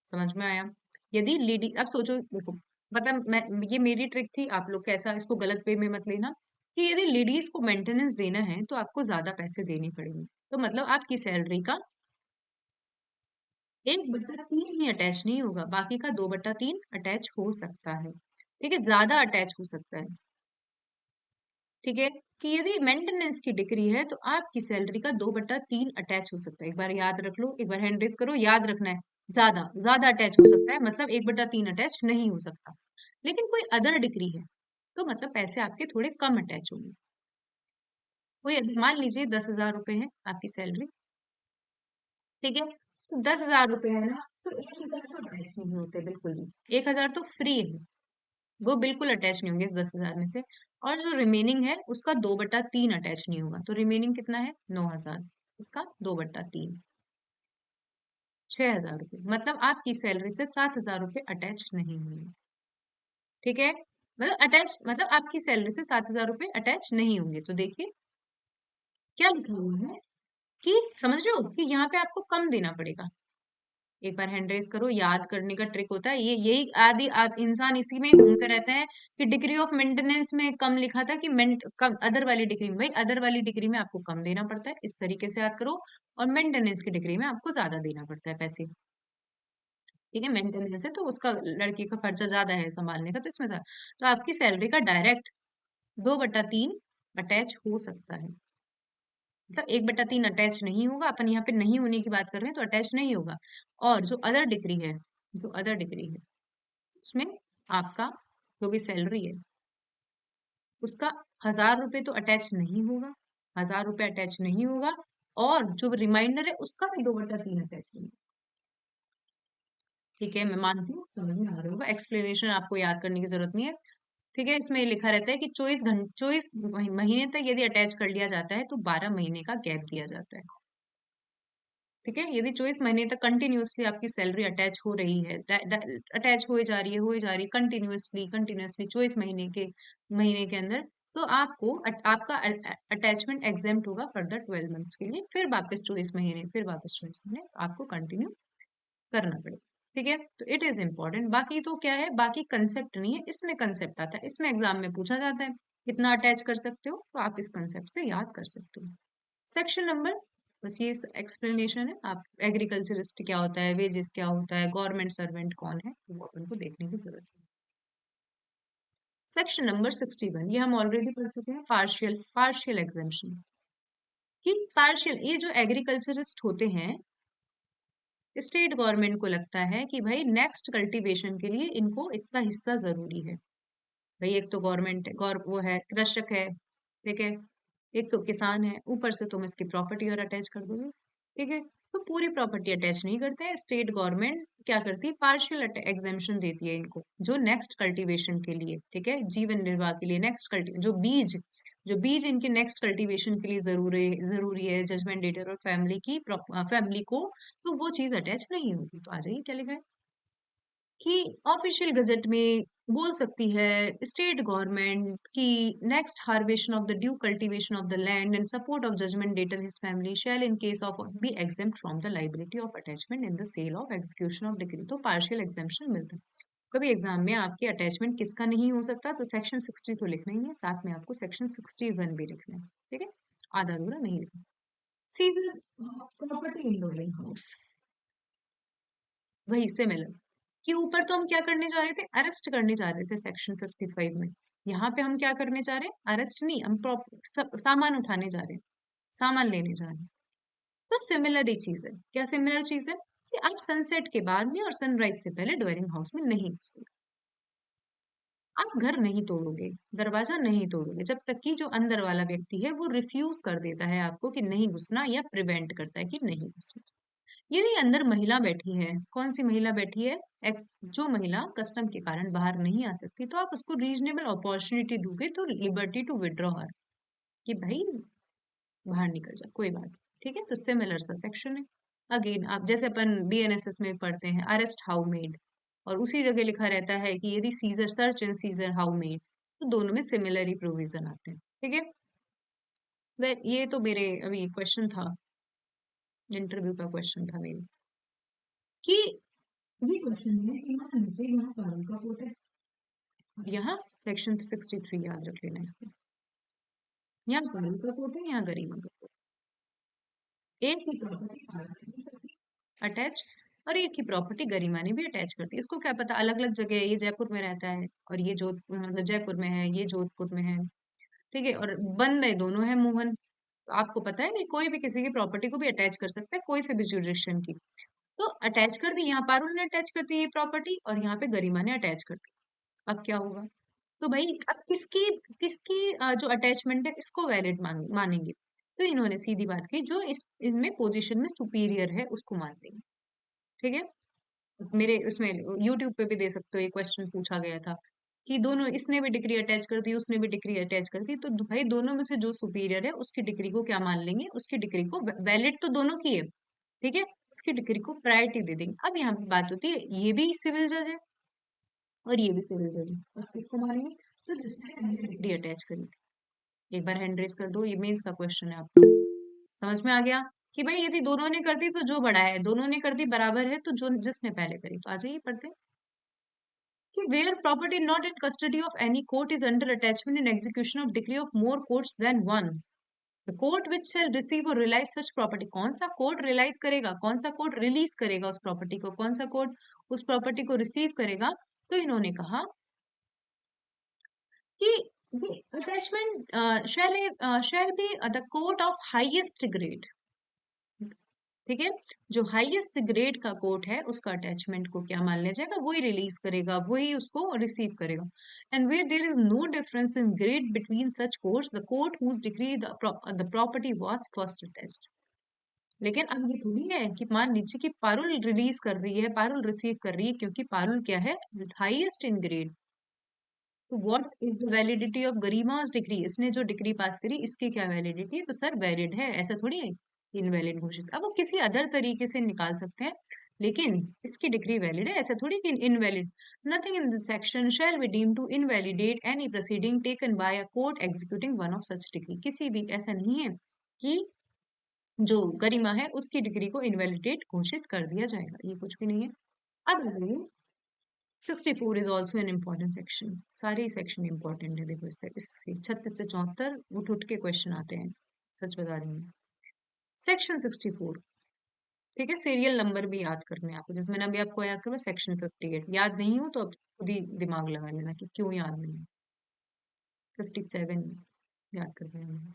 समझ में आया? यदि लेडी, अब सोचो देखो, मतलब मैं, ये मेरी ट्रिक थी, आप लोग कैसा इसको गलत वे में मत लेना, कि यदि लेडीज को मेंटेनेंस देना है तो आपको ज्यादा पैसे देने पड़ेंगे, तो मतलब आपकी सैलरी का 1/3 ही अटैच नहीं होगा, बाकी का 2/3 अटैच हो सकता है। ठीक है, ज्यादा अटैच हो सकता है। ठीक है, कि यदि मेंटेनेंस की डिग्री है तो आपकी सैलरी का 2/3 अटैच हो सकता है। एक बार याद रख लो, एक बार हैंड रेस करो, याद रखना है, ज्यादा ज्यादा अटैच हो सकता है, मतलब 1/3 अटैच नहीं हो सकता। लेकिन कोई अदर डिग्री है तो मतलब पैसे आपके थोड़े कम अटैच होंगे। कोई मान लीजिए 10,000 रुपए है आपकी सैलरी, ठीक है, तो 10,000 रुपए है ना, तो 1,000 तो अटैच नहीं होते बिल्कुल भी, 1,000 तो फ्री है, वो बिल्कुल अटैच नहीं होंगे इस 10,000 में से। और जो रिमेनिंग है उसका 2/3 अटैच नहीं होगा, तो रिमेनिंग कितना है, 9,000, इसका 2/3, 6,000 रुपये, मतलब आपकी सैलरी से 7,000 रुपये अटैच नहीं होंगे। ठीक है, मतलब अटैच, मतलब आपकी सैलरी से 7,000 रुपये अटैच नहीं होंगे, तो देखिए क्या लिखा हुआ है कि, समझ रहे हो कि यहाँ पे आपको कम देना पड़ेगा। एक बार हैंड रेस करो, याद करने का ट्रिक होता है ये, यही आदि आप इंसान इसी में घूमते रहते हैं कि डिग्री ऑफ मेंटेनेंस में कम लिखा था कि मेंट कम, अदर वाली डिग्री में, भाई अदर वाली डिग्री में आपको कम देना पड़ता है, इस तरीके से याद करो, और मेंटेनेंस की डिग्री में आपको ज्यादा देना पड़ता है पैसे। ठीक है, मेंटेनेंस है तो उसका, लड़की का खर्चा ज्यादा है संभालने का, तो इसमें ज्यादा, तो आपकी सैलरी का डायरेक्ट 2/3 अटैच हो सकता है, मतलब 1/3 अटैच नहीं होगा, अपन यहाँ पे नहीं होने की बात कर रहे हैं, तो अटैच नहीं होगा। और जो अदर डिग्री है, जो अदर डिग्री है उसमें आपका जो भी सैलरी है उसका 1,000 रुपये तो अटैच नहीं होगा, 1,000 रुपये अटैच नहीं होगा, और जो रिमाइंडर है उसका भी 2/3 अटैच नहीं। ठीक है, मैं मानती हूँ समझ में आ रहा होगा, एक्सप्लेनेशन आपको याद करने की जरूरत नहीं है। ठीक है, इसमें लिखा रहता है कि 24 महीने तक यदि अटैच कर लिया जाता है तो 12 महीने का गैप दिया जाता है। ठीक है, यदि 24 महीने तक कंटिन्यूअसली आपकी सैलरी अटैच हो रही है, अटैच हो जा रही है, हो जा रही है, कंटिन्यूअसली कंटिन्यूअसली 24 महीने के अंदर, तो आपको आपका अटैचमेंट एग्जेम्प्ट होगा फर्दर 12 मंथ्स के लिए, फिर वापस 24 महीने, फिर वापस 24 महीने आपको कंटिन्यू करना पड़ेगा। ठीक है, तो इट इज इम्पोर्टेंट, बाकी तो क्या है, बाकी कंसेप्ट नहीं है, इसमें कंसेप्ट आता है, इसमें एग्जाम में पूछा जाता है कितना अटैच कर सकते हो, तो आप इस कंसेप्ट से याद कर सकते हो। सेक्शन नंबर बस ये एक्सप्लेनेशन है। आप एग्रीकल्चरिस्ट क्या होता है, वेजेस क्या होता है, गवर्नमेंट सर्वेंट कौन है, तो वो अपन को देखने की जरूरत है। सेक्शन नंबर 61, ये हम ऑलरेडी पढ़ चुके हैं, पार्शियल पार्शियल एग्जेम्पशन। कि पार्शियल, ये जो एग्रीकल्चरिस्ट होते हैं, स्टेट गवर्नमेंट को लगता है कि भाई नेक्स्ट कल्टीवेशन के लिए इनको इतना हिस्सा जरूरी है। भाई एक तो गवर्नमेंट वो है, कृषक है, ठीक है, एक तो किसान है, ऊपर से तुम इसकी प्रॉपर्टी और अटैच कर दोगे, ठीक है। तो पूरी प्रॉपर्टी अटैच नहीं करते हैं, स्टेट गवर्नमेंट क्या करती है, पार्शियल एग्जेम्पशन देती है इनको, जो नेक्स्ट कल्टीवेशन के लिए, ठीक है, जीवन निर्वाह के लिए, नेक्स्ट कल्टी जो बीज इनके नेक्स्ट कल्टीवेशन के लिए जरूरी जरूरी है, जजमेंट डेटर और फैमिली की फैमिली को, तो वो चीज अटैच नहीं होगी। तो आ जाइए क्या लिखा है कि ऑफिशियल गजट में बोल सकती है स्टेट गवर्नमेंट की next harvest of the due cultivation of the land and support of judgment debtor his family shall in case of be exempt from the liability of attachment in the sale of execution of decree. तो partial exemption मिलता है। कभी exam में आपके attachment किसका नहीं हो सकता, तो सेक्शन 60 तो लिखना ही है, साथ में आपको सेक्शन 61 भी लिखना है, ठीक है, आधा अधूरा नहीं लिखना। Season property in dwelling house, वही सिमिलर, कि ऊपर तो हम क्या करने जा रहे थे, अरेस्ट करने जा रहे थे सेक्शन 55 में। यहाँ पे हम क्या करने जा रहे हैं, अरेस्ट नहीं, हम सामान उठाने जा रहे हैं, सामान लेने जा रहे हैं। तो सिमिलर ही चीज है। क्या सिमिलर चीज है कि आप सनसेट के बाद में और सनराइज से पहले ड्वेलिंग हाउस में नहीं घुसोगे। आप घर नहीं तोड़ोगे, दरवाजा नहीं तोड़ोगे, जब तक कि जो अंदर वाला व्यक्ति है वो रिफ्यूज कर देता है आपको कि नहीं घुसना, या प्रिवेंट करता है कि नहीं घुसना। यदि अंदर महिला बैठी है, कौन सी महिला बैठी है, जो महिला कस्टम के कारण बाहर नहीं आ सकती, तो आप उसको रीजनेबल अपॉर्चुनिटी दोगे, तो लिबर्टी टू विड्रॉ हर, कि भाई बाहर निकल जा, कोई बात, ठीक है। तो सिमिलर सा सेक्शन है। अगेन आप जैसे अपन बीएनएसएस में पढ़ते हैं अरेस्ट हाउ मेड, और उसी जगह लिखा रहता है कि यदि seizure search and seizure how made, तो दोनों में सिमिलर ही प्रोविजन आते हैं, ठीक है। ये तो मेरे अभी क्वेश्चन था, इंटरव्यू का क्वेश्चन था मेरे, कि ये क्वेश्चन है कि मान लीजिए यहाँ पारुल का कोट है, और यहाँ सेक्शन 63 याद रख लेना इसको, यहाँ पारुल का कोट है, यहाँ गरिमा का कोट, एक ही प्रॉपर्टी पारुल ने भी कर दी अटैच, और एक ही प्रॉपर्टी गरिमा ने भी अटैच कर दी। इसको क्या पता अलग अलग जगह है, ये जयपुर में रहता है और ये मतलब जयपुर में है, ये जोधपुर में है, ठीक है, और बंद है दोनों है मोहन। तो आपको पता है कि कोई भी किसी की प्रॉपर्टी को भी अटैच कर सकता है, कोई से भी जुरिडिक्शन की। तो अटैच कर दी, यहाँ पारुल ने अटैच कर दी ये प्रॉपर्टी, और यहाँ पे गरिमा ने अटैच कर दी। अब क्या होगा, तो भाई अब किसकी किसकी जो अटैचमेंट है इसको वैलिड मानेंगे, तो इन्होंने सीधी बात की, जो इस इनमें पोजीशन में सुपीरियर है उसको मान देंगे, ठीक है। मेरे उसमें यूट्यूब पे भी दे सकते हो, ये क्वेश्चन पूछा गया था कि दोनों, इसने भी डिग्री अटैच कर दी, उसने भी डिग्री अटैच कर दी, तो भाई दोनों में से जो सुपीरियर है उसकी डिग्री को क्या मान लेंगे, उसकी डिग्री को, वैलिड तो दोनों की है, ठीक है, उसकी डिग्री को प्रायोरिटी दे देंगे। अब यहाँ पे बात होती है, ये भी सिविल जज है और ये भी सिविल जज है, अब किसको मानेंगे, तो जिसने पहले डिग्री अटैच करी थी। एक बार हैंड रेस कर दो, ये मेंस का क्वेश्चन है आपका, समझ में आ गया कि भाई यदि दोनों ने कर दी तो जो बड़ा है, दोनों ने कर दी बराबर है, तो जो जिसने पहले करी, तो आ जाइए पढ़ते हैं कि where property not in custody of any court is under attachment in execution of decree of more courts than one, the court which shall receive or realize such property, कौन सा कोर्ट रियलाइज करेगा, कौन सा court release करेगा उस property को, कौन सा कोर्ट उस प्रॉपर्टी को रिसीव करेगा, तो इन्होंने कहा कि attachment shall be the court of highest grade, ठीक है, जो हाईएस्ट ग्रेड का कोर्ट है उसका अटैचमेंट को क्या मान लिया जाएगा, वही रिलीज करेगा, वही उसको रिसीव करेगा। And where there is no difference in grade between such courts, the court whose decree the property was first attached. लेकिन अब ये थोड़ी है कि मान लीजिए कि पारुल रिलीज कर रही है, पारुल रिसीव कर रही है, क्योंकि पारुल क्या है, हाईएस्ट इन ग्रेड, तो what is the validity of Garima's degree, इसने जो डिग्री पास करी इसकी क्या वैलिडिटी है, तो सर वैलिड है, ऐसा थोड़ी है इनवैलिड घोषित। अब वो किसी अदर तरीके से निकाल सकते हैं, लेकिन इसकी डिग्री वैलिड है, ऐसा थोड़ी कि invalid. Nothing in this section shall be deemed to invalidate any proceeding taken by a court executing one of such decree, किसी भी ऐसा नहीं है कि जो गरिमा है उसकी डिग्री को इनवैलिडेट घोषित कर दिया जाएगा, ये कुछ भी नहीं है। अब आ जाइए 64 is also an important section, सारे ही सेक्शन इम्पोर्टेंट है, देखो इससे 36 से 74 उठ उठ के क्वेश्चन आते हैं, सच बता रही हूँ। सेक्शन 64, ठीक है। सीरियल नंबर भी याद करने हैं आपको, जैसे मैंने अभी आपको याद करवा सेक्शन 58, याद नहीं हो तो अब खुद ही दिमाग लगा लेना कि क्यों याद नहीं है। 57 याद करवाया मैंने,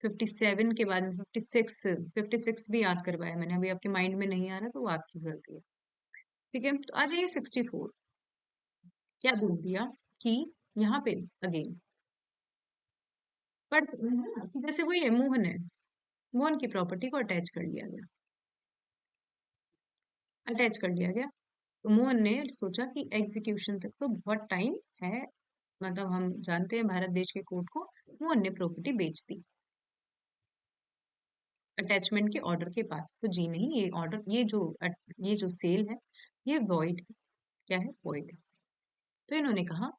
57 के बाद में 56, 56 भी याद करवाया मैंने, अभी आपके माइंड में नहीं आ रहा तो वो आपकी गलती है, ठीक है। तो आ जाइए 64, क्या बोल दिया कि यहाँ पे अगेन बट कि जैसे वही है, मोहन है, मोहन की प्रॉपर्टी को अटैच कर लिया गया, अटैच कर लिया गया। तो मोहन ने सोचा कि एग्जीक्यूशन तक तो बहुत टाइम है, मतलब हम जानते हैं भारत देश के कोर्ट को, मोहन ने प्रॉपर्टी बेच दी अटैचमेंट के ऑर्डर के बाद। तो जी नहीं, ये ऑर्डर, ये जो सेल है ये वॉइड है। क्या है? वॉइड है। तो इन्होंने कहा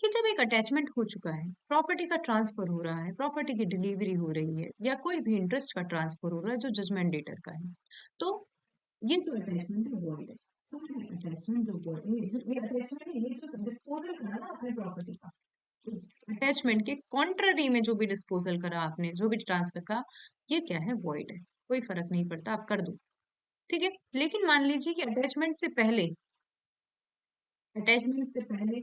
कि जब एक अटैचमेंट हो चुका है, प्रॉपर्टी का ट्रांसफर हो रहा है, प्रॉपर्टी की डिलीवरी हो रही है, या कोई भी इंटरेस्ट का ट्रांसफर हो रहा है जो जजमेंट डेटर का है, तो ये जो अटैचमेंट है वॉइड है। समझ रहे हैं? अटैचमेंट जो void है, ये अटैचमेंट है, ये जो डिस्पोजल करा ना अपने प्रॉपर्टी का, उस अटैचमेंट के कॉन्ट्ररी में जो भी डिस्पोजल करा आपने, जो भी ट्रांसफर का, ये क्या है? वॉइड है। कोई फर्क नहीं पड़ता, आप कर दो, ठीक है। लेकिन मान लीजिए कि अटैचमेंट से पहले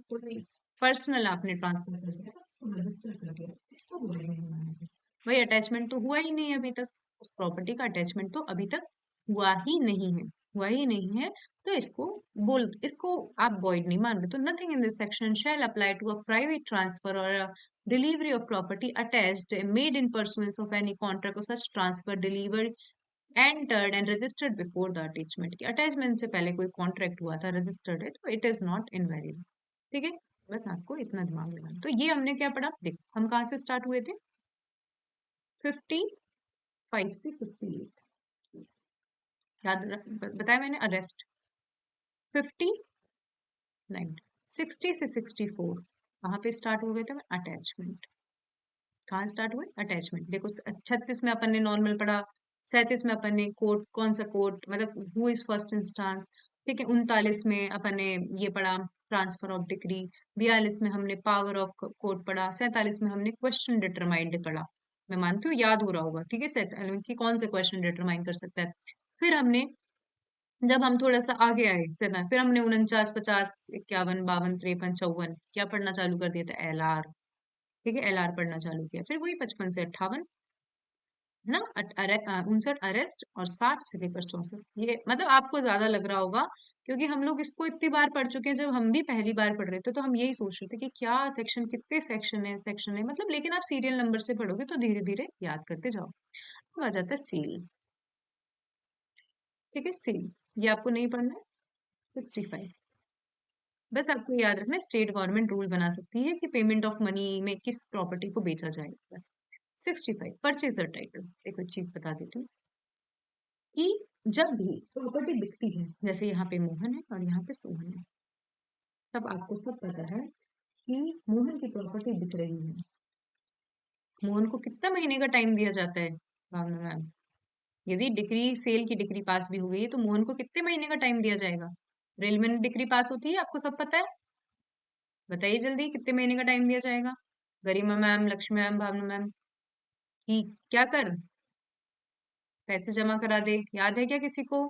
कोई पर्सनल आपने ट्रांसफर कर दिया तो उसको रजिस्टर कर दिया, तो इसको वॉइड नहीं माना जाए। भाई अटैचमेंट तो हुआ ही नहीं है अभी तक, उस प्रॉपर्टी का अटैचमेंट तो अभी तक हुआ ही नहीं है, हुआ ही नहीं है। तो इसको आप वॉइड नहीं मान रहे, तो nothing in this section shall apply to a private transfer और delivery of property attached made in pursuance of any contract, और such transfer delivered entered and registered before the attachment, की अटैचमेंट से पहले कोई कॉन्ट्रैक्ट हुआ था, registered है, तो इट इज नॉट इनवैलिड, ठीक है। बस आपको इतना दिमाग लगाना। तो ये हमने क्या पढ़ा, देखो हम कहाँ से स्टार्ट हुए थे, 55 से 58, बताया मैंने, अरेस्ट 59, 60 से 64 कहाँ पे स्टार्ट हो गए थे, अटैचमेंट। कहाँ स्टार्ट हुए? अटैचमेंट। देखो 36 में अपन ने नॉर्मल पढ़ा, 37 में अपन ने कोर्ट, कौन सा कोर्ट, मतलब हु इज फर्स्ट इंस्टांस, ठीक है। 39 में अपन ने ये पढ़ा ट्रांसफर ऑफ डिक्री, 42 में हमने पावर ऑफ कोर्ट पढ़ा, 47 में हमने क्वेश्चन डिटरमाइंड पढ़ा। मैं मानती हूँ याद हो रहा होगा, ठीक है, 47 में कि कौन से क्वेश्चन डिटरमाइन कर सकता है। फिर हमने, जब हम थोड़ा सा आगे आए सैतालीस, फिर हमने 49, 50, 51, 52, 53, 54 क्या पढ़ना चालू कर दिया था? एल आर, ठीक है, एलआर पढ़ना चालू किया। फिर वही 55 से 58 ना, 59 अरेस्ट, और 60 से लेकर 64, ये मतलब आपको ज्यादा लग रहा होगा क्योंकि हम लोग इसको इतनी बार पढ़ चुके हैं। जब हम भी पहली बार पढ़ रहे थे तो हम यही सोच रहे थे कि क्या सेक्शन, कितने सेक्शन है मतलब, लेकिन आप सीरियल नंबर से पढ़ोगे तो धीरे धीरे याद करते जाओ। अब आ जाता है सेल, ठीक है, सेल, ये आपको नहीं पढ़ना है। 65, बस आपको याद रखना है, स्टेट गवर्नमेंट रूल बना सकती है कि पेमेंट ऑफ मनी में किस प्रॉपर्टी को बेचा जाएगा, बस। 65 परचेजर टाइटल, एक चीज बता देती हूँ कि जब भी प्रॉपर्टी बिकती है, जैसे यहाँ पे मोहन है और यहाँ पे सोहन है, तब आपको सब पता है कि मोहन की प्रॉपर्टी बिक रही है, मोहन को कितना महीने का टाइम दिया जाता है, भावना मैम? यदि डिग्री, सेल की डिग्री पास भी हो गई है तो मोहन को कितने महीने का टाइम दिया जाएगा? रेल में डिग्री पास होती है, आपको सब पता है, बताइए जल्दी कितने महीने का टाइम दिया जाएगा? गरिमा मैम, लक्ष्मी मैम, भावना मैम, कि क्या कर, पैसे जमा करा दे, याद है क्या किसी को?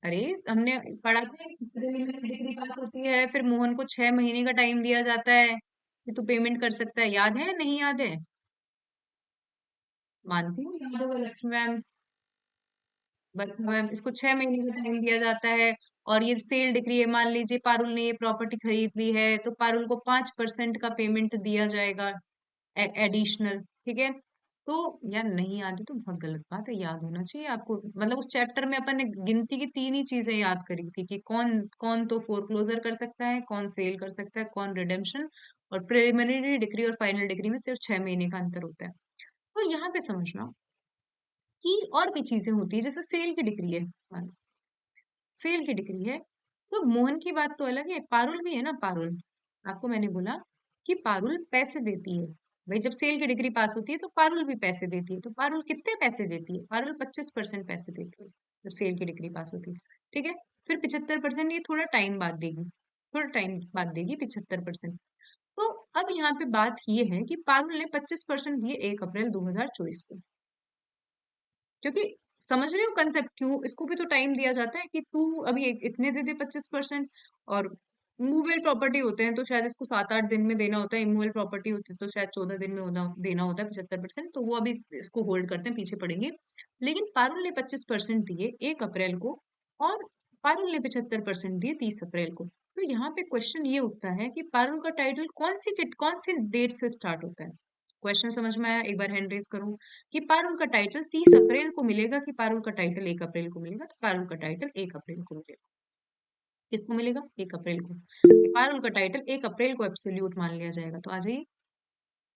अरे हमने पढ़ा था, डिग्री पास होती है फिर मोहन को 6 महीने का टाइम दिया जाता है कि तू पेमेंट कर सकता है, याद है नहीं याद है? मानती हूँ याद होगा लक्ष्मी मैम, बट मैम इसको 6 महीने का टाइम दिया जाता है। और ये सेल डिक्री है, मान लीजिए पारुल ने ये प्रॉपर्टी खरीद ली है तो पारुल को 5% का पेमेंट दिया जाएगा एडिशनल, ठीक है। तो यार नहीं याद है तो बहुत गलत बात है, याद होना चाहिए आपको। मतलब उस चैप्टर में अपन ने गिनती की 3 ही चीजें याद करी थी कि कौन कौन तो फोरक्लोजर कर सकता है, कौन सेल कर सकता है, कौन रिडेम्पशन, और प्रिलिमिनरी डिग्री और फाइनल डिग्री में सिर्फ 6 महीने का अंतर होता है। तो यहाँ पे समझना कि और भी चीजें होती है, जैसे सेल की डिग्री है, सेल की डिग्री है, तो मोहन की बात तो अलग है, पारुल भी है ना, पारुल, आपको मैंने बोला कि पारुल पैसे देती है। भाई जब सेल की डिग्री पास होती है तो पारुल भी पैसे देती है, तो पारुल कितने पैसे देती है? पारुल 25% पैसे देती है जब सेल की डिग्री पास होती है, ठीक है। फिर 75% ये थोड़ा टाइम बाद देगी, थोड़ा टाइम बाद देगी 75%। तो अब यहाँ पे बात ये है कि पारुल ने 25% दिए 1 अप्रैल 2024 को, क्योंकि समझ रहे हो कंसेप्ट, क्यों इसको भी तो टाइम दिया जाता है कि तू अभी इतने दे दे 25%। और मूवेबल प्रॉपर्टी होते हैं तो शायद इसको 7-8 दिन में देना होता है, इमूवेबल प्रॉपर्टी होती है तो शायद 14 दिन में देना होता है 75%, तो वो अभी इसको होल्ड करते हैं, पीछे पड़ेंगे। लेकिन पारुल ने 25% दिए 1 अप्रैल को, और पारुल ने 75% दिए 30 अप्रैल को। तो यहाँ पे क्वेश्चन ये उठता है कि पारुल का टाइटल कौन सी डेट से स्टार्ट होता है। क्वेश्चन समझ में आया? एक बार हैंड रेज करूं कि पारुल का टाइटल 30 अप्रैल को मिलेगा कि पारुल का टाइटल 1 अप्रैल को मिलेगा। तो पारुल का टाइटल 1 अप्रैल को मिलेगा। किसको मिलेगा? 1 अप्रैल को। कि पारुल का टाइटल 1 अप्रैल को एब्सोल्यूट मान लिया जाएगा। तो आ जाइए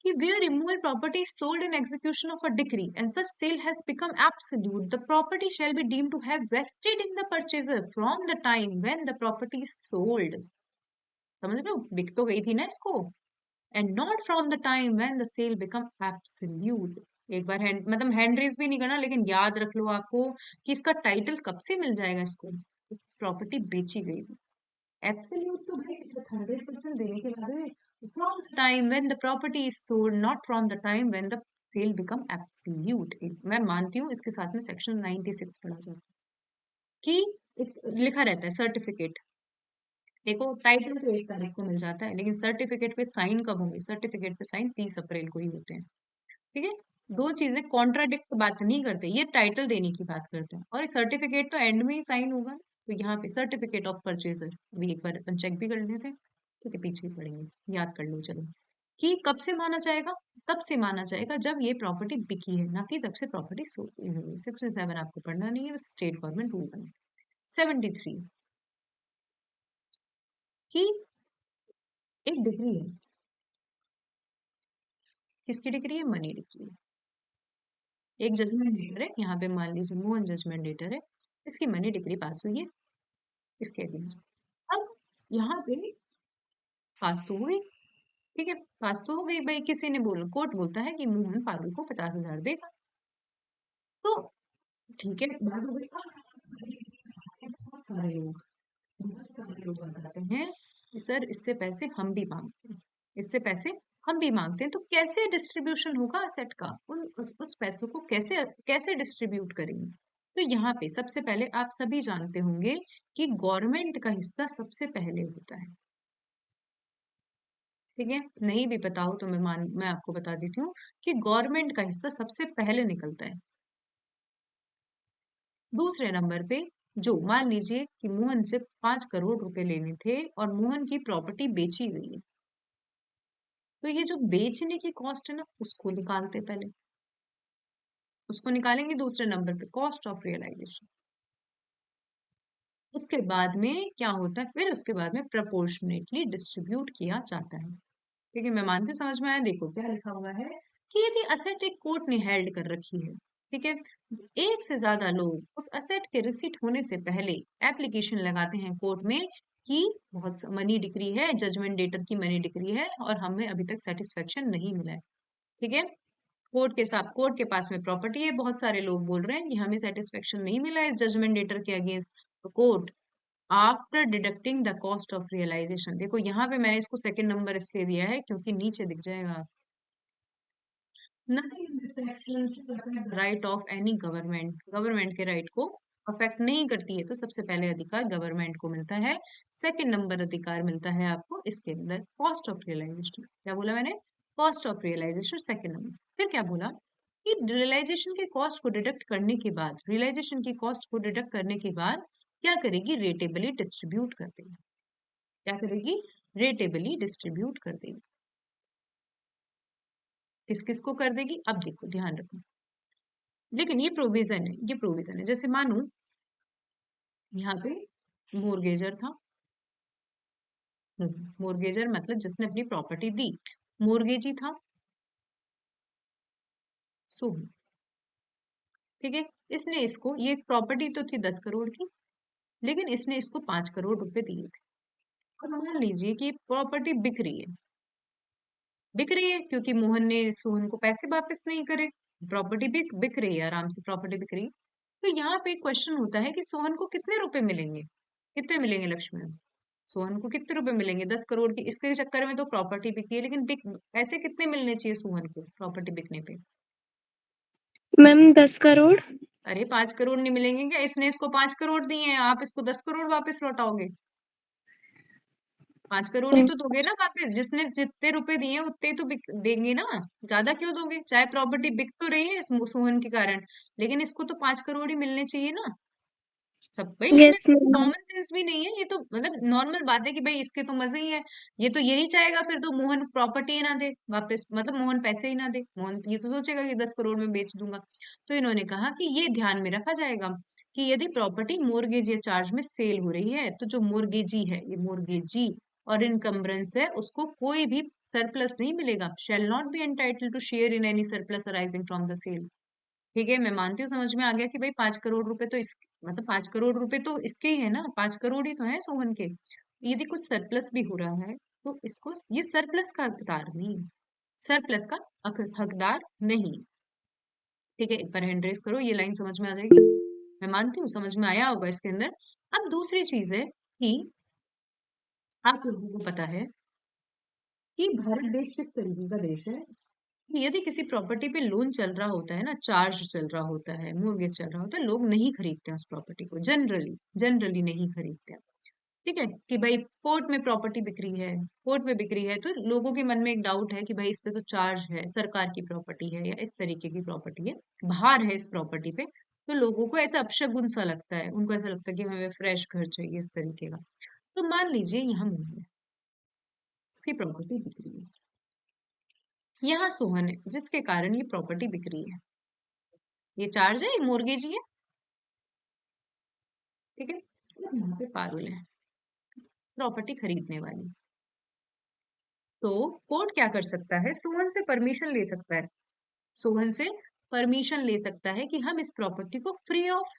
कि where immovable property is sold in execution of a decree and such sale has become absolute, the property shall be deemed to have vested in the purchaser from the time when the property is sold। समझ रहे हो? बिक तो गई थी ना इसको, and not from the time when the sale become absolute. एक बार मतलब हैंड रेज भी नहीं करना, लेकिन याद रख लो आपको कि इसका टाइटल कब से मिल जाएगा इसको, प्रॉपर्टी बेची गई थी। एब्सोल्यूट तो भाई इसका 100% देने के बाद, from the time when the property is sold, not from the time when the sale become absolute. मैं मानती हूँ इसके साथ में सेक्शन 96 पढ़ा जाता है कि इस लिखा रहता है सर्टिफिकेट। देखो टाइटल तो 1 तारीख को मिल जाता है, लेकिन सर्टिफिकेट पे साइन कब होंगे? सर्टिफिकेट पे साइन 30 अप्रैल को ही होते हैं। ठीक है, दो चीजें कॉन्ट्राडिक्ट बात नहीं करते, ये टाइटल देने की बात करते हैं, और सर्टिफिकेट तो एंड में ही साइन होगा। तो यहाँ पे सर्टिफिकेट ऑफ परचेजर, अभी एक बार अपन चेक भी कर लेते हैं, ठीक है, पीछे ही पढ़ेंगे, याद कर लो चलो। कि कब से माना जाएगा? तब से माना जाएगा जब ये प्रॉपर्टी बिकी है, ना कि तब से प्रॉपर्टी सोल्ड हुई है। 67 आपको पढ़ना नहीं है, बस स्टेट गवर्नमेंट रूल बना। 73 कि एक डिग्री है, किसकी डिग्री है? मनी डिग्री है। एक जजमेंट डेटर है, यहाँ पे मान लीजिए मोहन जजमेंट डेटर है, इसकी मनी डिग्री पास हुई है इसके अगेंस्ट। अब यहाँ पे पास तो हो गई, ठीक है, पास तो हो गई भाई, किसी ने बोला, कोर्ट बोलता है कि मोहन पारुल को 50,000 देगा। तो ठीक है, बात हो गई। अब बहुत सारे लोग आ जाते हैं कि सर इससे पैसे हम भी मांगते हैं, इससे पैसे हम भी मांगते हैं, तो कैसे डिस्ट्रीब्यूशन होगा असेट का? उस पैसों को कैसे कैसे डिस्ट्रीब्यूट करेंगे? तो यहाँ पे सबसे पहले आप सभी जानते होंगे कि गवर्नमेंट का हिस्सा सबसे पहले होता है। ठीक है, नहीं भी पता हो तो मैं आपको बता देती हूँ कि गवर्नमेंट का हिस्सा सबसे पहले निकलता है। दूसरे नंबर पे, जो मान लीजिए कि मोहन से 5 करोड़ रुपए लेने थे और मोहन की प्रॉपर्टी बेची गई है, तो ये जो बेचने की कॉस्ट है ना, उसको निकालते पहले, उसको निकालेंगे दूसरे नंबर पे, कॉस्ट ऑफ रियलाइजेशन। उसके बाद में क्या होता है? फिर उसके बाद में प्रोपोर्शनेटली डिस्ट्रीब्यूट किया जाता है। ठीक है, मैं मानती हूँ समझ में आया। देखो क्या लिखा हुआ है कि यदि असेट एक कोर्ट ने हेल्ड कर रखी है, ठीक है, एक से ज्यादा लोग उस असेट के रिसीट होने से पहले एप्लीकेशन लगाते हैं कोर्ट में कि बहुत मनी डिक्री है, जजमेंट डेटर की मनी डिक्री है और हमें अभी तक सेटिस्फेक्शन नहीं मिला है। ठीक है, कोर्ट के पास में प्रॉपर्टी है, बहुत सारे लोग बोल रहे हैं कि हमें सेटिस्फेक्शन नहीं मिला इस जजमेंट डेटर के अगेंस्ट। तो court, after deducting the cost of realisation, देखो यहाँ पे मैंने इसको सेकंड नंबर इसलिए दिया है क्योंकि नीचे दिख जाएगा, nothing in this section shell affect the right of any government, government के राइट को अफेक्ट नहीं करती है। तो सबसे पहले अधिकार गवर्नमेंट को मिलता है, सेकंड नंबर अधिकार मिलता है आपको इसके अंदर कॉस्ट ऑफ रियलाइजेशन। क्या बोला मैंने? Cost of realisation second number. फिर क्या बोला कि रियलाइजेशन के कॉस्ट को डिडक्ट करने के बाद, रियलाइजेशन की कॉस्ट को डिडक्ट करने के बाद क्या करेगी? रेटेबली डिस्ट्रीब्यूट कर देगी। क्या करेगी? रेटेबली डिस्ट्रीब्यूट कर देगी। किस किस को कर देगी? अब देखो ध्यान रखो, लेकिन ये प्रोविजन है, जैसे मानो यहाँ पे मोर्गेजर था, मोर्गेजर मतलब जिसने अपनी प्रॉपर्टी दी, मोर्गेजी था सोहन। ठीक है, इसने इसको, ये प्रॉपर्टी तो थी 10 करोड़ की, लेकिन इसने इसको 5 करोड़ रुपए दिए थे। और मान लीजिए कि प्रॉपर्टी बिक रही है, बिक रही है क्योंकि मोहन ने सोहन को पैसे वापस नहीं करे, प्रॉपर्टी बिक बिक रही है, आराम से प्रॉपर्टी बिक रही है। तो यहाँ पे क्वेश्चन होता है कि सोहन को कितने रुपए मिलेंगे? कितने मिलेंगे लक्ष्मण? सोहन को कितने रुपए मिलेंगे? 10 करोड़ की, इसके चक्कर में तो प्रॉपर्टी बिकी है, लेकिन बिक पैसे कितने मिलने चाहिए सोहन को प्रॉपर्टी बिकने पे? मैम 10 करोड़। अरे 5 करोड़ नहीं मिलेंगे क्या? इसने इसको 5 करोड़ दिए हैं, आप इसको 10 करोड़ वापस लौटाओगे? 5 करोड़ ही तो दोगे ना वापस, जिसने जितने रुपए दिए हैं उतने ही तो देंगे ना। ज्यादा क्यों दोगे? चाहे प्रॉपर्टी बिक तो रही है इस सोहन के कारण, लेकिन इसको तो 5 करोड़ ही मिलने चाहिए ना। सब भाई, इसमें यस मैम। कॉमन सेंस भी नहीं है, ये तो मतलब नॉर्मल बात है कि भाई इसके तो मजे ही है। ये तो यही चाहेगा फिर तो मोहन प्रॉपर्टी ही ना दे वापस, मतलब मोहन पैसे ही ना दे। मोहन ये तो सोचेगा कि 10 करोड़ में बेच दूंगा। तो इन्होंने कहा कि ये ध्यान में रखा जाएगा कि यदि प्रॉपर्टी मोर्गेज या चार्ज में सेल हो रही है, तो जो मोर्गेजी है, ये मोर्गेजी और इनकम्बरेंस है, उसको कोई भी सरप्लस नहीं मिलेगा। Shall not be entitle to share in any surplus arising from the sale. ठीक है, मैं मानती हूँ, समझ में आ गया कि भाई 5 करोड़ रुपए तो इस, मतलब 5 करोड़ रुपए तो इसके ही है ना, 5 करोड़ ही तो है सोहन के। यदि कुछ सरप्लस भी हो रहा है तो इसको, ये सरप्लस का हकदार नहीं, सरप्लस का हकदार नहीं। ठीक है, एक बार हैंड रेस करो, ये लाइन समझ में आ जाएगी। मैं मानती हूँ समझ में आया होगा इसके अंदर। अब दूसरी चीज है कि आप लोगों को पता है कि भारत देश किस तरीके का देश है। यदि किसी प्रॉपर्टी पे लोन चल रहा होता है ना, चार्ज चल रहा होता है, मोर्गेज चल रहा होता है, लोग नहीं खरीदते हैं उस प्रॉपर्टी को, जनरली जनरली नहीं खरीदते हैं। ठीक है, कि भाई कोर्ट में प्रॉपर्टी बिक रही है, कोर्ट में बिक रही है, तो लोगों के मन में एक डाउट है कि भाई इस पे तो चार्ज है, सरकार की प्रॉपर्टी है या इस तरीके की प्रॉपर्टी है, भार है इस प्रॉपर्टी पे। तो लोगों को ऐसा अपशगुन सा लगता है, उनको ऐसा लगता है कि हमें फ्रेश घर चाहिए इस तरीके का। तो मान लीजिए यहाँ मोहन है, इसकी प्रॉपर्टी बिक रही है, यहाँ सोहन है जिसके कारण ये प्रॉपर्टी बिक रही है। ये चार्ज है, ये मोर्गेज ही है। ठीक है, और यहाँ पे पारुल है, प्रॉपर्टी खरीदने वाली। तो कोर्ट क्या कर सकता है, सोहन से परमिशन ले सकता है, सोहन से परमिशन ले सकता है कि हम इस प्रॉपर्टी को फ्री ऑफ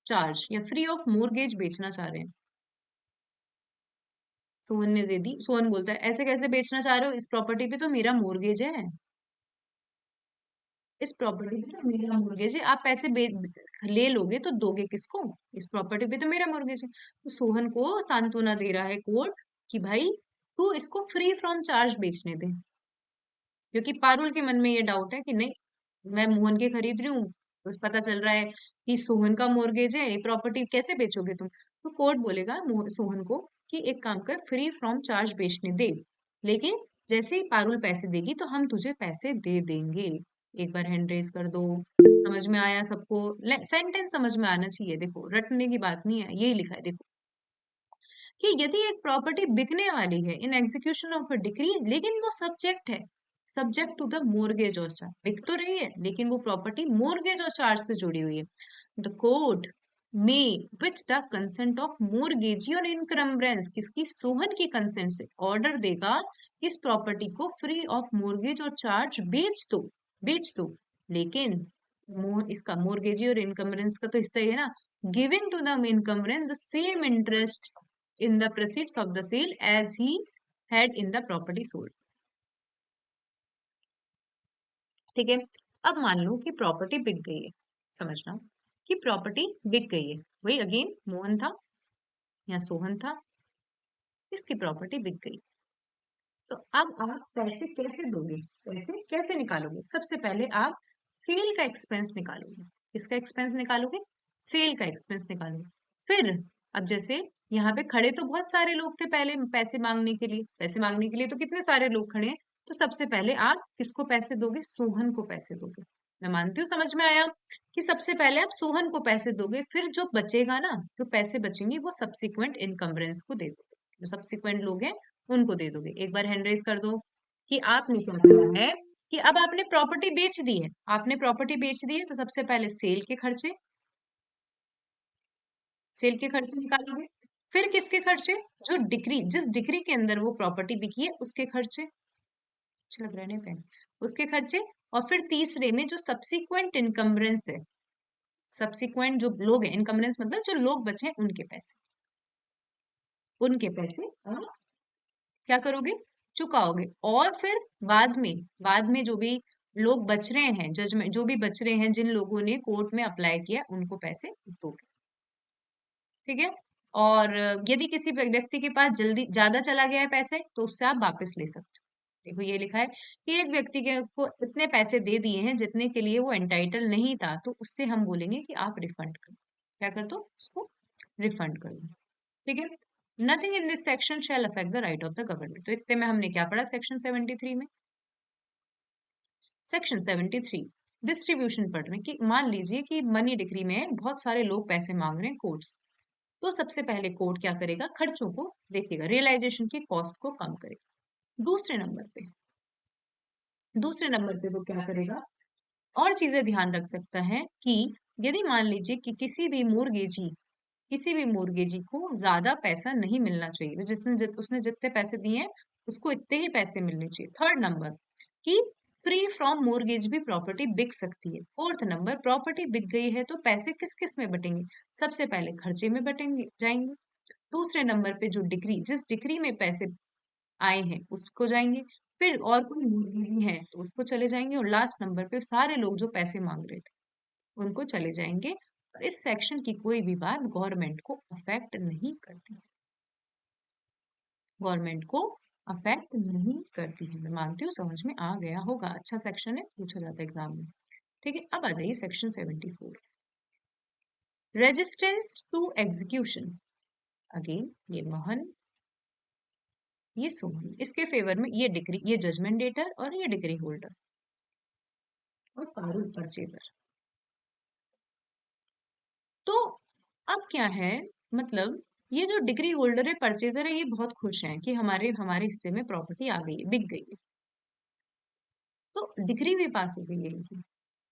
चार्ज या फ्री ऑफ मोर्गेज बेचना चाह रहे हैं। सोहन ने दे दी, सोहन बोलता है ऐसे कैसे बेचना चाह रहे हो, इस प्रॉपर्टी पे तो मेरा मोर्गेज है, इस प्रॉपर्टी पे तो मेरा मोर्गेज है, आप पैसे ले लोगे तो दोगे किसको? इस प्रॉपर्टी पे तो मेरा मोर्गेज है। तो सोहन को सांत्वना दे रहा है कोर्ट कि भाई तू इसको फ्री फ्रॉम चार्ज बेचने दे, क्योंकि पारुल के मन में ये डाउट है कि नहीं, मैं मोहन के खरीद रही हूँ, बस पता चल रहा है कि सोहन का मोर्गेज है, ये प्रॉपर्टी कैसे बेचोगे तुम? तो कोर्ट बोलेगा सोहन को कि एक काम कर, फ्री फ्रॉम चार्ज बेचने दे, लेकिन जैसे ही पारुल पैसे देगी तो हम तुझे पैसे दे देंगे। एक बार हैंड रेज कर दो। समझ में आया सबको? सेंटेंस समझ में आना चाहिए, देखो रटने की बात नहीं है, यही लिखा है देखो, कि यदि एक प्रॉपर्टी बिकने वाली है इन एग्जीक्यूशन ऑफ अ डिक्री, लेकिन वो सब्जेक्ट है, सब्जेक्ट टू द मोर्गेज और चार्ज, बिक तो रही है लेकिन वो प्रॉपर्टी मोर्गेज और चार्ज से जुड़ी हुई है, द कोर्ट में विथ द कंसेंट ऑफ मोर्गेजी और इनकम्बरेंस, किसकी? सोहन की कंसेंट से ऑर्डर देगा कि इस प्रॉपर्टी को फ्री ऑफ मोर्गेज और चार्ज बेच दो, बेच दो। लेकिन इसका मोर्गेजी और इनकम्बरेंस का तो हिस्सा ही है ना, giving to the encumbrance the same interest in the proceeds of the sale as he had in the property sold। ठीक है, अब मान लो कि प्रॉपर्टी बिक गई है, समझना कि प्रॉपर्टी बिक गई है, वही अगेन मोहन था या सोहन था, इसकी प्रॉपर्टी बिक गई। तो अब आप पैसे कैसे दोगे, पैसे कैसे निकालोगे? सबसे पहले आप सेल का एक्सपेंस निकालोगे। किसका एक्सपेंस निकालोगे? सेल का एक्सपेंस निकालोगे। फिर अब जैसे यहाँ पे खड़े तो बहुत सारे लोग थे पहले पैसे मांगने के लिए, पैसे मांगने के लिए तो कितने सारे लोग खड़े हैं, तो सबसे पहले आप किसको पैसे दोगे? सोहन को पैसे दोगे। मैं मानती हूँ समझ में आया कि सबसे पहले आप सोहन को पैसे दोगे, फिर जो बचेगा ना, जो पैसे बचेंगे वो सब्सिक्वेंट इनकम्बरेंस को दे दोगे, जो सब्सिक्वेंट लोग हैं उनको दे दोगे। एक बार हैंड रेज कर दो कि आपने क्या किया है, कि अब आपने प्रॉपर्टी बेच दी है, आपने प्रॉपर्टी बेच दी है, तो सबसे पहले सेल के खर्चे, सेल के खर्चे निकालोगे। फिर किसके खर्चे? जो डिक्री, जिस डिक्री के अंदर वो प्रॉपर्टी बिकी है उसके खर्चे, अच्छा लग रहा है ना पेन, उसके खर्चे। और फिर तीसरे में जो सब्सिक्वेंट इनकम्बरेंस है, सब्सिक्वेंट जो लोग हैं, इनकम्बरेंस मतलब जो लोग बचे हैं उनके पैसे, उनके पैसे आप क्या करोगे? चुकाओगे। और फिर बाद में जो भी लोग बच रहे हैं, जजमेंट जो भी बच रहे हैं, जिन लोगों ने कोर्ट में अप्लाई किया उनको पैसे दोगे। ठीक है, और यदि किसी व्यक्ति के पास जल्दी ज्यादा चला गया है पैसे, तो उससे आप वापस ले सकते हो। देखो ये लिखा है कि एक व्यक्ति के को इतने पैसे दे दिए हैं जितने के लिए वो एंटाइटल नहीं था, तो उससे हम बोलेंगे कि आप रिफंड करो। क्या कर दो? उसको रिफंड कर दो। ठीक है। Nothing in this section shell affect the right of the government. तो इतने में हमने क्या पढ़ा सेक्शन 73 में? सेक्शन 73 डिस्ट्रीब्यूशन पढ़ रहे हैं कि मान लीजिए कि मनी डिक्री में बहुत सारे लोग पैसे मांग रहे हैं कोर्ट्स। तो सबसे पहले कोर्ट क्या करेगा? खर्चों को देखेगा, रियलाइजेशन की कॉस्ट को कम करेगा। दूसरे नंबर पे वो क्या करेगा? और चीजें ध्यान रख सकता है कि यदि मान लीजिए कि किसी भी मोर्गेजी को ज्यादा पैसा नहीं मिलना चाहिए, उसने जितने पैसे दिए हैं उसको इतने ही पैसे मिलने चाहिए। थर्ड नंबर कि फ्री फ्रॉम मोर्गेज भी प्रॉपर्टी बिक सकती है। फोर्थ नंबर, प्रॉपर्टी बिक गई है तो पैसे किस किस में बटेंगे? सबसे पहले खर्चे में बटेंगे जाएंगे। दूसरे नंबर पे जो डिक्री, जिस डिक्री में पैसे आए हैं उसको जाएंगे। फिर और कोई मोर्गेजी है तो उसको चले जाएंगे, और लास्ट नंबर पे सारे लोग जो पैसे मांग रहे थे उनको चले जाएंगे। और इस सेक्शन की कोई भी बात गवर्नमेंट को अफेक्ट नहीं करती है। गवर्नमेंट को अफेक्ट नहीं करती है। मैं मानती हूँ समझ में आ गया होगा। अच्छा सेक्शन है, पूछा जाता है एग्जाम में। ठीक है, अब आ जाइए section 74, resistance to execution. Again ये मोहन, ये सोहन, इसके फेवर में ये डिग्री, ये जजमेंट डेटर और ये डिग्री होल्डर और पारुल परचेजर। तो अब क्या है, मतलब ये जो डिग्री होल्डर है, परचेजर है, ये बहुत खुश हैं कि हमारे हमारे हिस्से में प्रॉपर्टी आ गई है, बिक गई है। तो डिग्री भी पास हो गई है इनकी।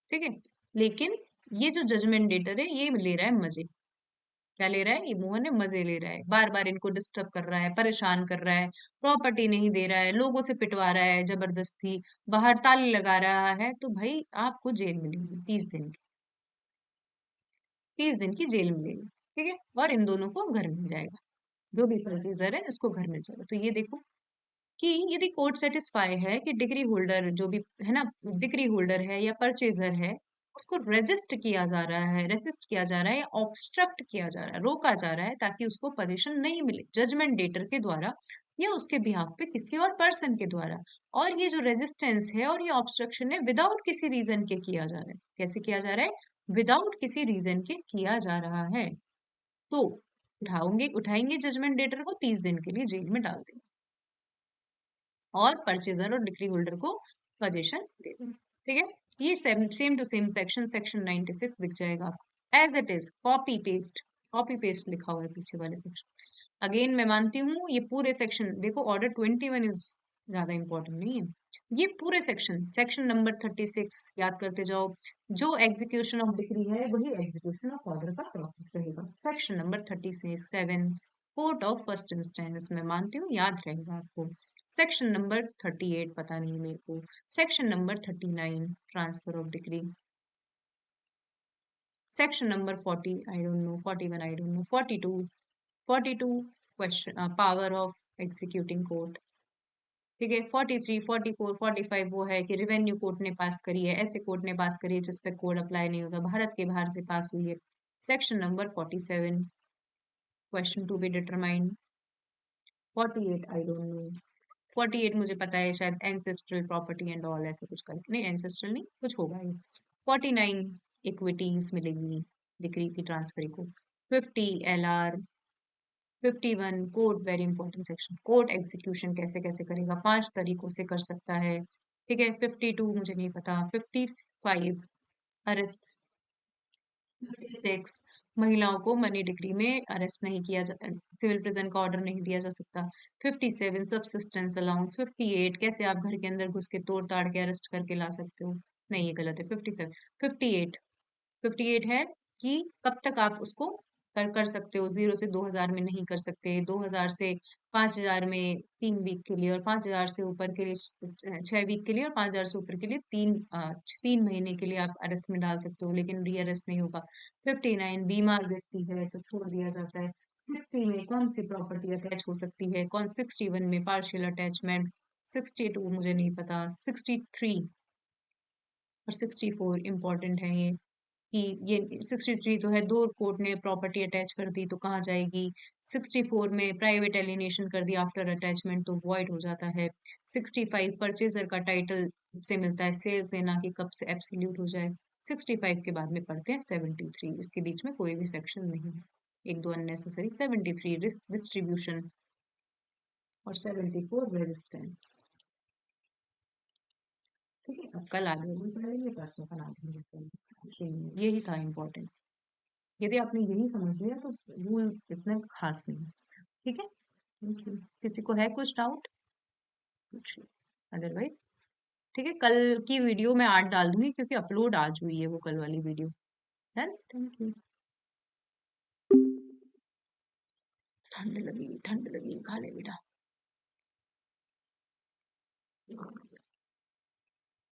ठीक है। लेकिन ये जो जजमेंट डेटर है ये ले रहा है मजे। क्या ले रहा है? ये मोहन है, मजे ले रहा है, बार बार इनको डिस्टर्ब कर रहा है, परेशान कर रहा है, प्रॉपर्टी नहीं दे रहा है, लोगों से पिटवा रहा है जबरदस्ती, बाहर ताले लगा रहा है। तो भाई आपको जेल मिलेगी 30 दिन की, 30 दिन की जेल मिलेगी। ठीक है। और इन दोनों को घर मिल जाएगा, जो भी परचेजर है इसको घर मिल जाएगा। तो ये देखो कि यदि कोर्ट सेटिस्फाई है कि डिग्री होल्डर जो भी है ना, डिग्री होल्डर है या परचेजर है, उसको रेसिस्ट किया जा रहा है या ऑब्स्ट्रक्ट किया जा रहा है, रोका जा रहा है, ताकि उसको पोजीशन नहीं मिले जजमेंट डेटर के द्वारा या उसके बिहाफ पे किसी और पर्सन के द्वारा। और ये जो रेजिस्टेंस है और ये ऑब्स्ट्रक्शन है विदाउट किसी रीजन के किया जा रहा है। कैसे किया जा रहा है? विदाउट किसी रीजन के किया जा रहा है। तो उठाएंगे जजमेंट डेटर को 30 दिन के लिए जेल में डाल देंगे और परचेजर और डिक्री होल्डर को पोजीशन दे दें। ठीक है। ये same to same section, section 96 दिख जाएगा आपको as it is, copy paste लिखा हुआ है पीछे वाले सेक्शन। अगेन मैं मानती हूँ ये पूरे सेक्शन देखो, ऑर्डर 21 इज ज्यादा इंपॉर्टेंट नहीं है। ये पूरे सेक्शन, सेक्शन नंबर 36 याद करते जाओ। जो एग्जीक्यूशन ऑफ डिक्री है वही एग्जीक्यूशन ऑफ ऑर्डर का प्रोसेस रहेगा। Section number 37 court of first instance, मैं मानती हूँ याद रहेगा आपको। सेक्शन नंबर 38 पता नहीं मेरे को। Section number 39 transfer of degree. Section number 40 I don't no, 41 I don't no, 42 question power of executing court. ठीक है। 43 44 45 वो है कि रिवेन्यू कोर्ट ने पास करी है, ऐसे कोर्ट ने पास करी है जिस पे कोड अप्लाई नहीं होगा, भारत के बाहर से पास हुई है। Section number 47 question to be determined. 48 I don't know, 48 मुझे पता है शायद एंसेस्ट्रल प्रॉपर्टी एंड ऑल ऐसे कुछ कर, नहीं एंसेस्ट्रल नहीं कुछ होगा ये। 49 इक्विटीज मिलेगी डिक्री की ट्रांसफर को। 50 LR. 51 court, very important section, court execution कैसे कैसे करेगा, 5 तरीकों से कर सकता है। ठीक है। 52 मुझे नहीं पता। 55 अरेस्ट। 56 महिलाओं को मनी डिग्री में अरेस्ट नहीं किया जा, सिविल प्रिजन का ऑर्डर नहीं दिया जा सकता। 57 सबसिस्टेंस अलाउंस। 58 कैसे आप घर के अंदर घुस के तोड़ ताड़ के अरेस्ट करके ला सकते हो, नहीं ये गलत है। 57 58 58 है कि कब तक आप उसको कर सकते हो, 0 से 2000 में नहीं कर सकते, 2000 से 5000 में 3 वीक के लिए, और 5000 से ऊपर के लिए 6 वीक के लिए, और 5000 से ऊपर के लिए 3 महीने के लिए आप अरेस्ट में डाल सकते हो, लेकिन री अरेस्ट नहीं होगा। 59 बीमार व्यक्ति है तो छोड़ दिया जाता है। 60 में कौन सी प्रॉपर्टी अटैच हो सकती है, 61 में पार्शियल अटैचमेंट। 62 मुझे नहीं पता। 63 और 64 इंपॉर्टेंट है ये कि ये 63 तो है, दो कोर्ट ने प्रॉपर्टी अटैच कर दी तो कहाँ जाएगी। 64 में प्राइवेट एलिनेशन कर दिया आफ्टर अटैचमेंट तो वॉइड हो जाता है। 65 परचेजर का टाइटल से मिलता है सेल से, ना कि कब से एब्सोल्यूट हो जाए। 65 के बाद में पढ़ते हैं 73, इसके बीच में कोई भी सेक्शन नहीं है, एक दो अननेसेसरी। 73 रिस्क डिस्ट्रीब्यूशन और 74 रेजिस्टेंस। ठीक है, अब कल आगे भी पढ़ेंगे, परसों कल आगे यही था इम्पोर्टेंट। यदि आपने यही समझ लिया तो रूल इतना खास नहीं है। ठीक है, थैंक यू। किसी को है कुछ डाउट, पूछ लो, अदरवाइज ठीक है। कल की वीडियो मैं आज डाल दूंगी क्योंकि अपलोड आज हुई है वो कल वाली वीडियो। Done, thank you. ठंड लगी, ठंड लगी, खा ले बेटा।